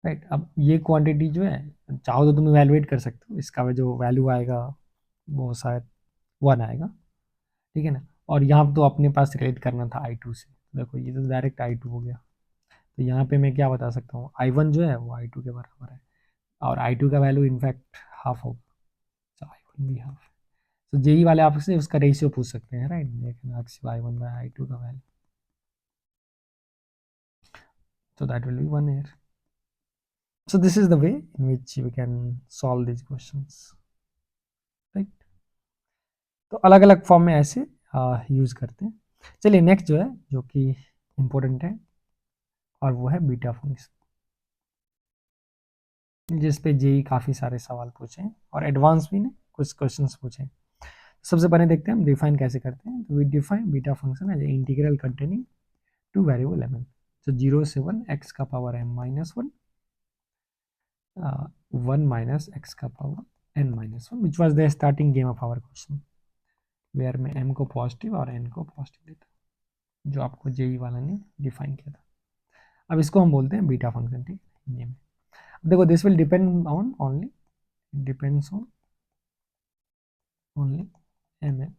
right. अब ये quantity जो है चाहो तो तुम इवेलुएट कर सकते हो, इसका जो वैल्यू आएगा वो शायद वन आएगा, ठीक है ना। और यहाँ तो अपने पास रिलेट करना था आई टू से, देखो ये तो डायरेक्ट आई टू हो गया। तो यहाँ पे मैं क्या बता सकता हूँ, आई वन जो है वो आई टू के बराबर है और आई टू का वैल्यू इनफैक्ट हाफ होगा, तो आई वन भी हाफ। तो जेई वाले आपसे उसका रेशियो पूछ सकते हैं, राइट, देखना I one by I two का वैल्यू, तो that will be one year. So this is the way in which we can solve these questions, right? तो अलग अलग फॉर्म में ऐसे यूज करते हैं। चलिए नेक्स्ट जो है जो कि इम्पोर्टेंट है और वो है बीटा फंक्शन, जिस पे जेई काफ़ी सारे सवाल पूछे हैं और एडवांस भी ने कुछ क्वेश्चंस पूछे हैं। सबसे पहले देखते हैं हम डिफाइन कैसे करते हैं। तो we define beta function as a integral containing two variable m n, तो 0 से 1 एक्स का power m minus 1 1 minus x का power n minus 1 which was the starting game of our question, where में m को positive और n को positive देता, जो आपको जेई वाला ने डिफाइन किया था। अब इसको हम बोलते हैं बीटा फंक्शन, ठीक है हिंदी में। देखो this will depend on only, depends on only m n.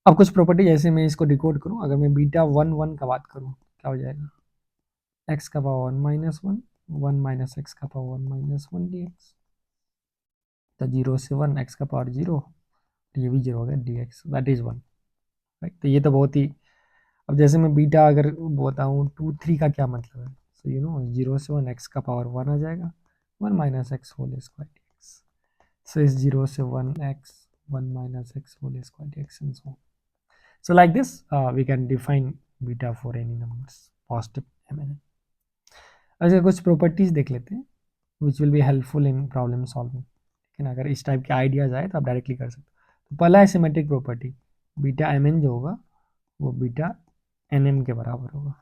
अब कुछ प्रॉपर्टी जैसे मैं इसको डिकोड करूं, अगर मैं बीटा 1 1 का बात करूं क्या हो जाएगा, एक्स का पावर 1 माइनस 1 1 माइनस एक्स का पावर 1 माइनस 1 डी एक्स, तो 0 से 1 एक्स का पावर 0, ये भी 0 हो गया D x, that is 1, right. तो ये तो बहुत ही, अब जैसे मैं बीटा अगर बताऊँ 2 3 का क्या मतलब है, सो यू नो 0 से 1 एक्स का पावर 1 आ जाएगा, 1 minus x whole square d x, so इस 0 से 1 x 1 minus x whole square dx and so on. So like this we can define beta for any numbers positive m n। अच्छा कुछ properties देख लेते हैं which will be helpful in problem solving, लेकिन अगर इस टाइप के ideas आए तो आप डायरेक्टली कर सकते हो। तो पहला है symmetric property, beta M n जो होगा वो बीटा एन एम के बराबर होगा,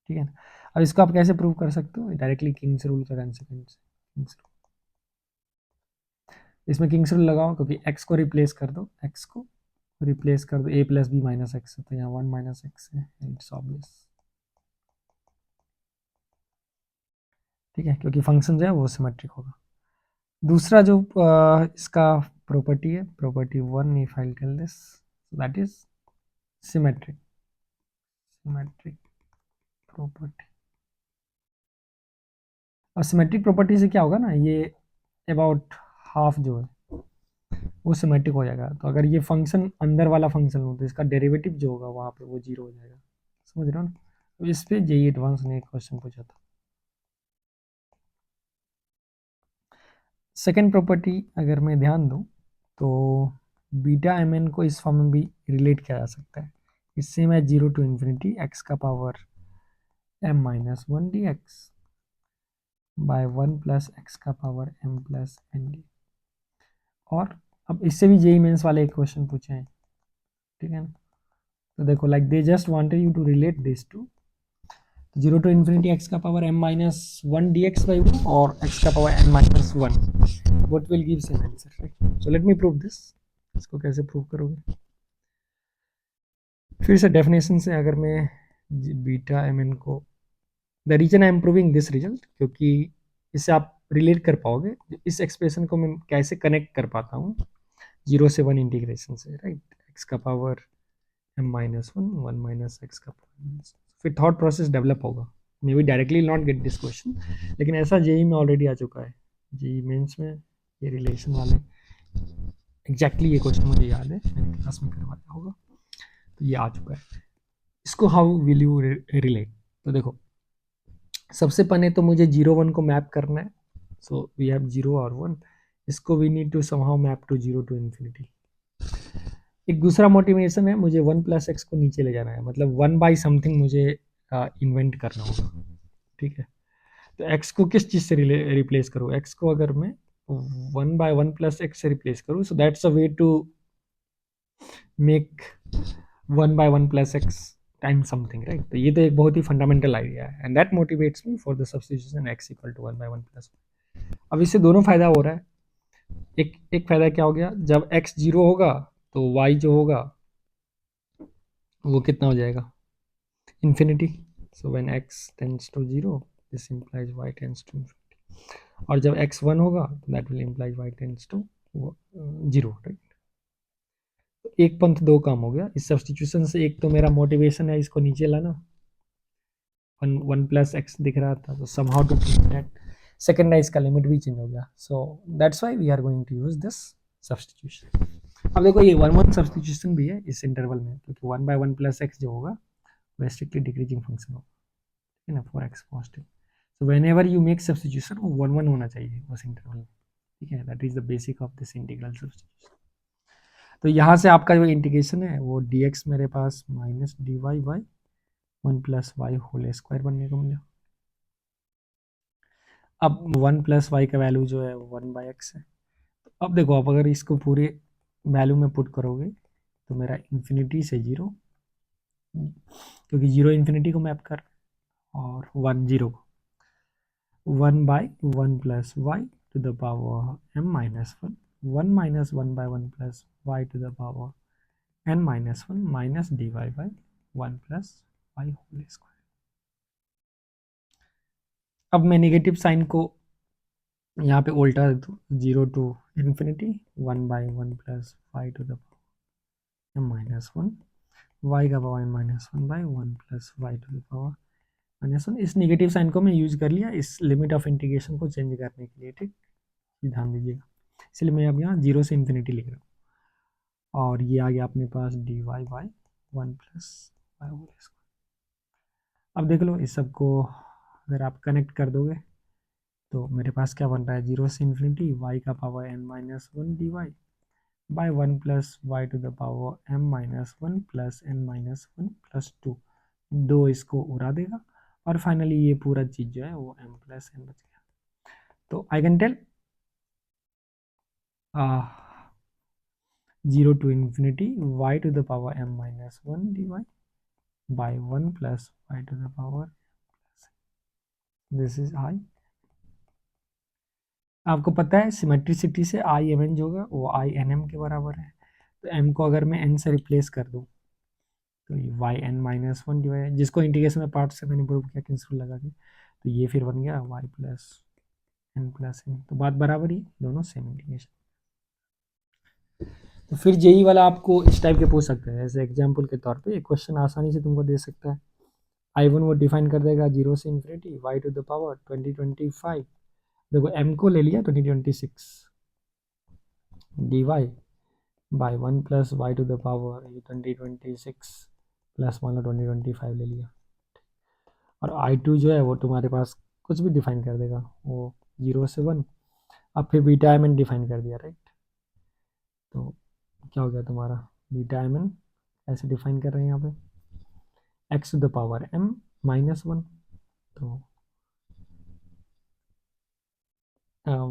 ठीक है ना। अब इसको आप कैसे प्रूव कर सकते हो, डायरेक्टली किंग्स रूल का कंसेक्वेंस, किंग्स रूल, इसमें किंग्स रूल लगाओ क्योंकि एक्स को रिप्लेस कर दो, एक्स को रिप्लेस कर दो ए प्लस बी माइनस एक्स, तो यहाँ 1 माइनस एक्स है, इट्स ऑब्वियस, ठीक है, क्योंकि फंक्शन जो है वो सिमेट्रिक होगा। दूसरा जो इसका प्रॉपर्टी है, property 1 if I tell this that is symmetric, symmetric property. और सिमेट्रिक प्रॉपर्टी से क्या होगा ना, ये अबाउट हाफ जो है वो सिमेट्रिक हो जाएगा। तो अगर ये फंक्शन अंदर वाला फंक्शन हो तो इसका डेरिवेटिव जो होगा वहाँ पे वो 0 हो जाएगा, समझ रहे हो ना। तो इस पे जेईई एडवांस ने एक क्वेश्चन पूछा था। सेकेंड प्रॉपर्टी अगर मैं ध्यान दूँ तो बीटा एम एन को इस फॉर्म में भी रिलेट किया जा सकता है, इससे मैं 0 टू इन्फिनिटी एक्स का power m minus 1 d x by 1 plus x का power m plus n d. और अब इससे भी जेईई मेंस वाले एक क्वेश्चन पूछे हैं, ठीक है ना। तो देखो like they just wanted you to relate this to 0 to infinity x का power m minus 1 d x by 1 और एक्स का power n minus 1, what will give same answer, right? So let me prove this, इसको कैसे prove करोगे, फिर से definition से अगर मैं बीटा एम एन को, the reason I'm proving this result क्योंकि इससे आप रिलेट कर पाओगे, इस एक्सप्रेशन को मैं कैसे कनेक्ट कर पाता हूँ 0 से 1 इंटीग्रेशन से, राइट, एक्स का power m minus 1 1 minus x का पावर, फिर थॉट प्रोसेस डेवलप होगा, may be directly not get this question, लेकिन ऐसा जेई में ऑलरेडी आ चुका है, जेई मेंस में ये रिलेशन वाले एग्जैक्टली ये क्वेश्चन मुझे याद है, मैंने क्लास में करवाया होगा, तो ये आ चुका है। इसको हाउ विल यू रिलेट, तो देखो सबसे पहले तो मुझे 0 1 को मैप करना है, सो वी हैव 0 और 1, इसको we need to somehow map to 0 to infinity. एक दूसरा मोटिवेशन है, मुझे 1 प्लस एक्स को नीचे ले जाना है, मतलब 1 बाई समथिंग मुझे इन्वेंट करना होगा, ठीक है। तो एक्स को किस चीज़ से रिप्लेस करूँ, एक्स को अगर मैं 1 बाय 1 प्लस एक्स से रिप्लेस करूँ, so that's a way to make 1 by 1 plus x time something, right. तो ये तो एक बहुत ही फंडामेंटल आइडिया है and that motivates me for the substitution x equal to 1 by 1 plus. अब इससे दोनों फायदा हो रहा है, एक फायदा क्या हो गया, जब एक्स 0 होगा तो वाई जो होगा वो कितना हो जाएगा, infinity, so when x tends to 0 this implies y tends to infinity, और जब x 1 होगा तो that will implies y tends to 0, right. तो एक पंथ दो काम हो गया इस सब्स्टिट्यूशन से, एक तो मेरा मोटिवेशन है इसको नीचे लाना, 1 प्लस एक्स दिख रहा था तो somehow to keep that, second है इसका लिमिट भी चेंज हो गया, so that's why we are going to use this substitution. अब देखो ये 1 1 सब्स्टिट्यूशन भी है इस इंटरवल में, क्योंकि 1 बाय 1 प्लस एक्स जो होगा वो स्ट्रिक्टली डिक्रीजिंग फंक्शन होगा, है ना, 4x positive. So when ever you make substitution वो 1 1 होना चाहिए उस इंटरवल में, ठीक है। That is the basic of this integral substitution. तो यहाँ से आपका जो इंटीग्रेशन है वो dx मेरे पास minus dy by 1 plus y whole square बनने को मिला। अब 1 प्लस वाई का वैल्यू जो है वो 1/x है। तो अब देखो, आप अगर इसको पूरे वैल्यू में पुट करोगे तो मेरा इन्फिनिटी से 0, क्योंकि 0 इन्फिनिटी को मैप कर, और 1 0 को, 1/1 plus y to the power m minus 1, 1 minus 1/1 plus y to the power n minus 1 minus dy by 1 plus y whole square. अब मैं नेगेटिव साइन को यहाँ पे उल्टा 0 to infinity, 1/1 plus y to the power m minus 1, y का power n minus 1/1 plus y to the power minus 1। इस negative sign को मैं यूज कर लिया इस लिमिट ऑफ इंटीग्रेशन को चेंज करने के लिए, ठीक, ध्यान दीजिएगा। इसलिए मैं अब यहाँ 0 से इन्फिनिटी लिख रहा हूँ, और ये आ गया अपने पास dy by 1 plus y whole square. अब देख लो, इस सब को अगर आप कनेक्ट कर दोगे तो मेरे पास क्या बन रहा है, 0 से इन्फिनिटी वाई का power n minus 1 dy by 1 plus y to the power m minus 1 plus n minus 1 plus 2, दो इसको उड़ा देगा, और फाइनली ये पूरा चीज जो है वो m प्लस n बच गया। तो I can tell 0 to infinity y to the power m minus 1 dy by 1 plus y to the power, this is I। आपको पता है सिमेट्रिसिटी से आई एम एन जो होगा वो आई एन एम के बराबर है। तो m को अगर मैं n से रिप्लेस कर दूँ तो ये वाई एन माइनस 1 डिवाइड, जिसको इंटीग्रेशन में पार्ट से मैंने प्रूव किया कैंसिल लगा के, तो ये फिर बन गया y plus n plus n। तो बात बराबर ही, दोनों सेम इंटीग्रेशन। तो फिर जेई वाला आपको इस टाइप के पूछ सकते हैं, ऐसे एग्जाम्पल के तौर पे एक क्वेश्चन आसानी से तुमको दे सकता है। I1 वो डिफाइन कर देगा 0 से infinity y to the power 2025, देखो m को ले लिया 2026 dy by 1 plus y to the power 2026 plus मान लो 2025 ले लिया। और I2 जो है वो तुम्हारे पास कुछ भी डिफाइन कर देगा, वो 0 से 1, अब फिर बीटा एम एन डिफाइन कर दिया, राइट। तो क्या हो गया तुम्हारा बीटा एम एन, ऐसे डिफाइन कर रहे हैं यहाँ पे x to the power m minus 1, तो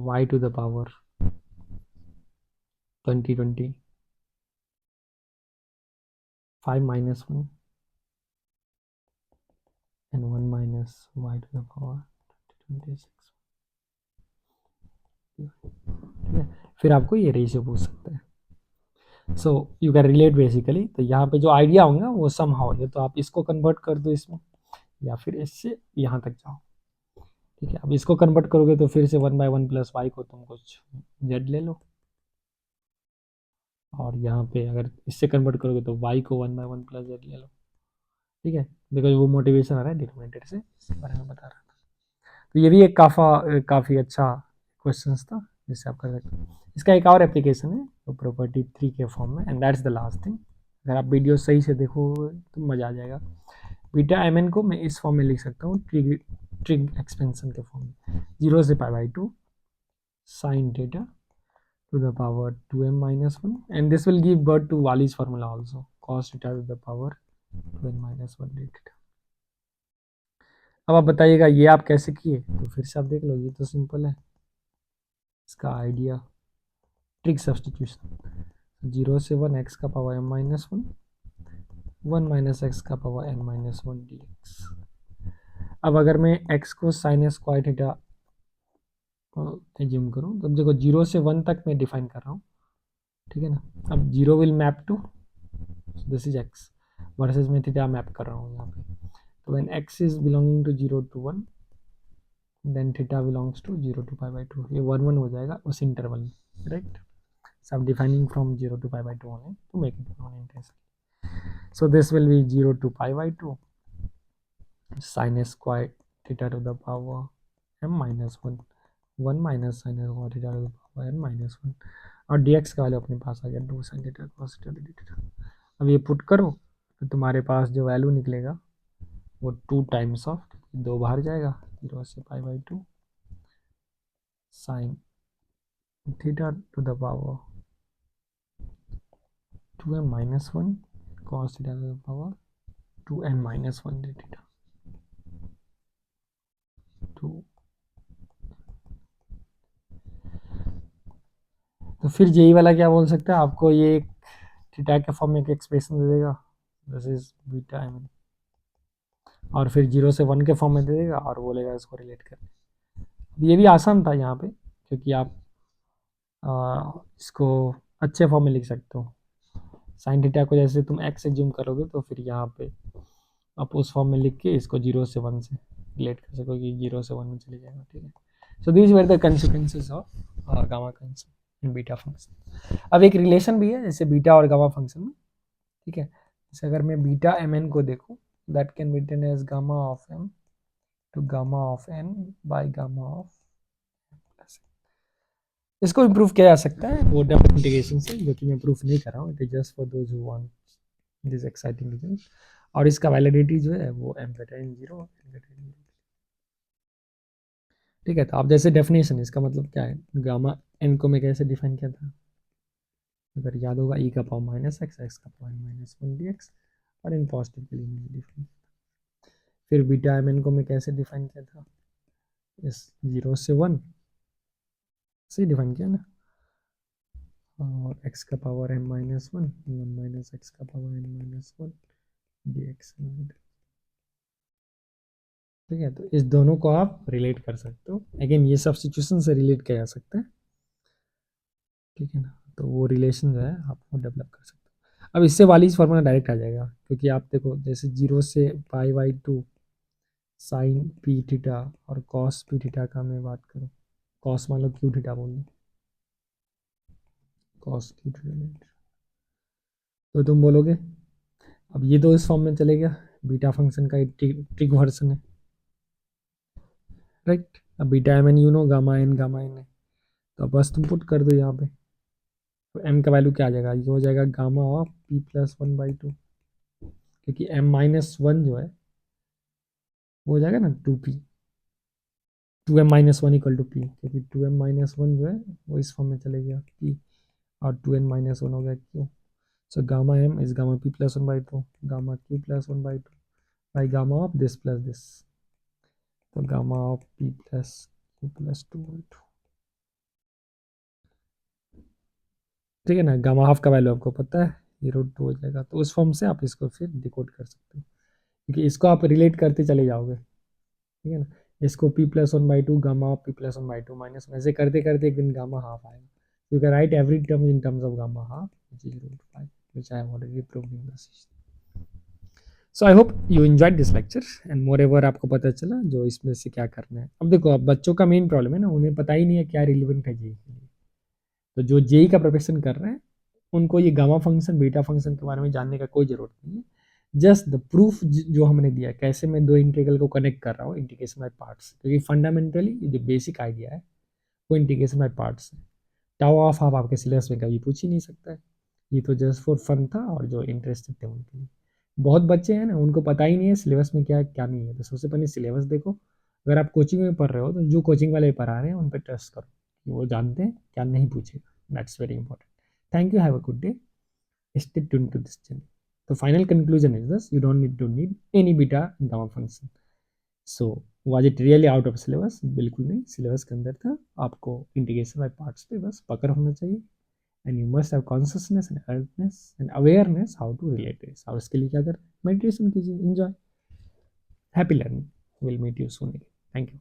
y to the power 2025 minus 1 and 1 minus y to the power 2026, ठीक है। फिर आपको ये रेशियो पूछ सकते हैं, so you can relate basically. तो यहाँ पे जो आइडिया होगा वो सम हाउ, या तो आप इसको कन्वर्ट कर दो इसमें, या फिर इससे यहाँ तक जाओ, ठीक है। अब इसको कन्वर्ट करोगे तो फिर से 1/1 प्लस वाई को तुम कुछ जेड ले लो, और यहाँ पे अगर इससे कन्वर्ट करोगे तो वाई को 1/1 प्लस जेड ले लो, ठीक है। बिकॉज वो मोटिवेशन आ रहा है डिनोमिनेटर से, इसके बारे में बता रहा था। तो ये भी एक काफ़ी अच्छा क्वेश्चन था जिससे आप कर सकते हो। इसका एक और एप्लीकेशन है तो प्रॉपर्टी 3 के फॉर्म में, and that's the last thing. अगर आप वीडियो सही से देखो तो मज़ा आ जाएगा। बीटा एम एन को मैं इस फॉर्म में लिख सकता हूँ, ट्रिग एक्सपेंशन के फॉर्म में, 0 से π/2 sine theta to the power 2m minus 1, and this will give birth to Wallis formula also, cos theta to the power 2n minus 1 d theta। अब आप बताइएगा ये आप कैसे किए, तो फिर से आप देख लो, ये तो सिंपल है इसका आइडिया, ट्रिक सब्सटीट्यूशन, 0 से 1 x का power m minus 1, 1 minus x का पावर n माइनस 1 dx। अब अगर मैं x को साइन स्क्वायर थीटा एज्यूम करूँ, तो देखो 0 से 1 तक मैं डिफाइन कर रहा हूँ, ठीक है ना। अब 0 will map to this is x versus मैं थीटा मैप कर रहा हूँ यहाँ पे, तो when x is belonging to 0 to 1 then theta belongs to 0 to π/2, ये 1 1 हो जाएगा उस इंटरवल में, राइट। सब defining from 0 to π/2 only to make it known intensely। So this will be 0 to π/2 sin square theta to the power m minus 1, 1 minus sin square theta to the power n minus 1, और dx का value अपने पास आ गया 2 sin theta cos theta d theta। अब ये put करो तो तुम्हारे पास जो वैल्यू निकलेगा वो 2 टाइम्स ऑफ दो बाहर जाएगा, 0 से π/2 sine theta to the power 2m-1 cos theta to the power 2n-1 d theta. तो फिर यही वाला क्या बोल सकते हैं, आपको ये थीटा के फॉर्म में एक एक्सप्रेशन दे देगा, दिस इज बीटा एम, और फिर 0 से 1 के फॉर्म में दे देगा और बोलेगा इसको रिलेट कर। ये भी आसान था यहाँ पे, क्योंकि आप इसको अच्छे फॉर्म में लिख सकते हो। साइन थीटा को जैसे तुम एक्स से जूम करोगे तो फिर यहाँ पे आप उस फॉर्म में लिख के इसको 0 से 1 से रिलेट कर सकोगे, 0 से 1 में चले जाएगा, ठीक है। So this were the consequences of gamma function in beta function. अब एक रिलेशन भी है जैसे बीटा और गामा फंक्शन में, ठीक है। जैसे अगर मैं बीटा एम एन को देखूँ, that can be written as gamma of m two gamma of n by gamma of. इसको इम्प्रूव किया जा सकता है वो डबल इंटीग्रेशन से, जो कि मैं प्रूफ नहीं कर रहा हूँ, it is just for those who want this exciting result. और इसका वैलिडिटी जो है वो m greater than 0, ठीक है। तो आप जैसे डेफिनेशन, इसका मतलब क्या है, गामा n को मैं कैसे डिफाइन किया था, अगर याद होगा, e का पावर माइनस एक्स, एक्स का पावर -1 dx, और इन पॉजिटिव के लिए मैंने डिफाइन। फिर बीटा एम एन को मैं कैसे डिफाइन किया था, इस 0 से 1 से डिफाइन किया ना, और x का पावर m-1, 1 माइनस एक्स का पावर n-1 dx, ठीक है। तो इस दोनों को आप रिलेट कर सकते हो, अगेन ये सब्स्टिट्यूशन से रिलेट किया जा सकता है, ठीक है ना। तो वो रिलेशन जो है आप वो डेवलप कर सकते हो। अब इससे वाली फॉर्मूला डायरेक्ट आ जाएगा, क्योंकि आप देखो जैसे 0 से π/2 साइन पी थीटा और कॉस पी थीटा का मैं बात करूँ, कॉस मान लो क्यू थीटा बोल दो, कॉस क्यू थीटा, तो तुम बोलोगे अब ये तो इस फॉर्म में चले गया, बीटा फंक्शन का एक ट्रिक वर्जन है, राइट। अब beta M n you know, gamma n है, तो बस तुम पुट कर दो यहाँ पे, तो m का वैल्यू क्या आ जाएगा, ये हो जाएगा गामा ऑफ p+1/2, क्योंकि m-1 जो है वो हो जाएगा ना 2p, 2m-1 equal to p, क्योंकि 2m-1 जो है वो इस फॉर्म में चले गया p, और 2n-1 हो गया q। So gamma m is gamma p+1/2 gamma q+1/2 by gamma of this plus this, तो गामा ऑफ p+q+2/2, ठीक है ना। गामा हाफ का वैल्यू आपको पता है, ये √2 हो जाएगा। तो उस फॉर्म से आप इसको फिर डिकोड कर सकते हो, क्योंकि इसको आप रिलेट करते चले जाओगे, ठीक है ना। इसको p+1/2 gamma of p+1/2 minus, ऐसे करते करते एक दिन गामा हाफ आएगा। You can write every term in terms of gamma half which is √5, which I have already proved in the system. So I hope you enjoyed this lecture, and more ever आपको पता चला जो इसमें से क्या करना है। अब देखो, अब बच्चों का मेन प्रॉब्लम है ना, उन्हें पता ही नहीं है क्या रिलेवेंट है जेई के लिए। तो जो जेई का प्रिपरेशन कर रहे हैं उनको ये गामा फंक्शन बीटा फंक्शन के बारे में जानने का कोई जरूरत नहीं है। जस्ट द प्रूफ जो हमने दिया है, कैसे मैं दो इंटीग्रल को कनेक्ट कर रहा हूँ इंटीग्रेशन बाय पार्ट्स, क्योंकि फंडामेंटली जो बेसिक आइडिया है वो इंटीग्रेशन बाय पार्ट्स है। टाउ ऑफ आप आपके सिलेबस में कभी पूछ ही नहीं सकता है, ये तो जस्ट फॉर फन था, और जो इंटरेस्टेड थे उनके लिए। बहुत बच्चे हैं ना, उनको पता ही नहीं है सिलेबस में क्या है क्या नहीं है। तो सबसे पहले सिलेबस देखो, अगर आप कोचिंग में पढ़ रहे हो तो जो कोचिंग वाले पढ़ा रहे हैं उन पर ट्रस्ट करो, वो जानते हैं क्या नहीं पूछेगा, that's very important. Thank you, have a good day, stay tuned to this channel. The final conclusion is this: you don't need any beta and gamma function. So was it really out of syllabus? बिल्कुल नहीं, syllabus के अंदर था। आपको integration by parts पे बस पकड़ होना चाहिए, and you must have consciousness and awareness how to relate this. और इसके लिए क्या करें, मेडिटेशन कीजिए, enjoy, happy learning, will meet you soon. Thank you.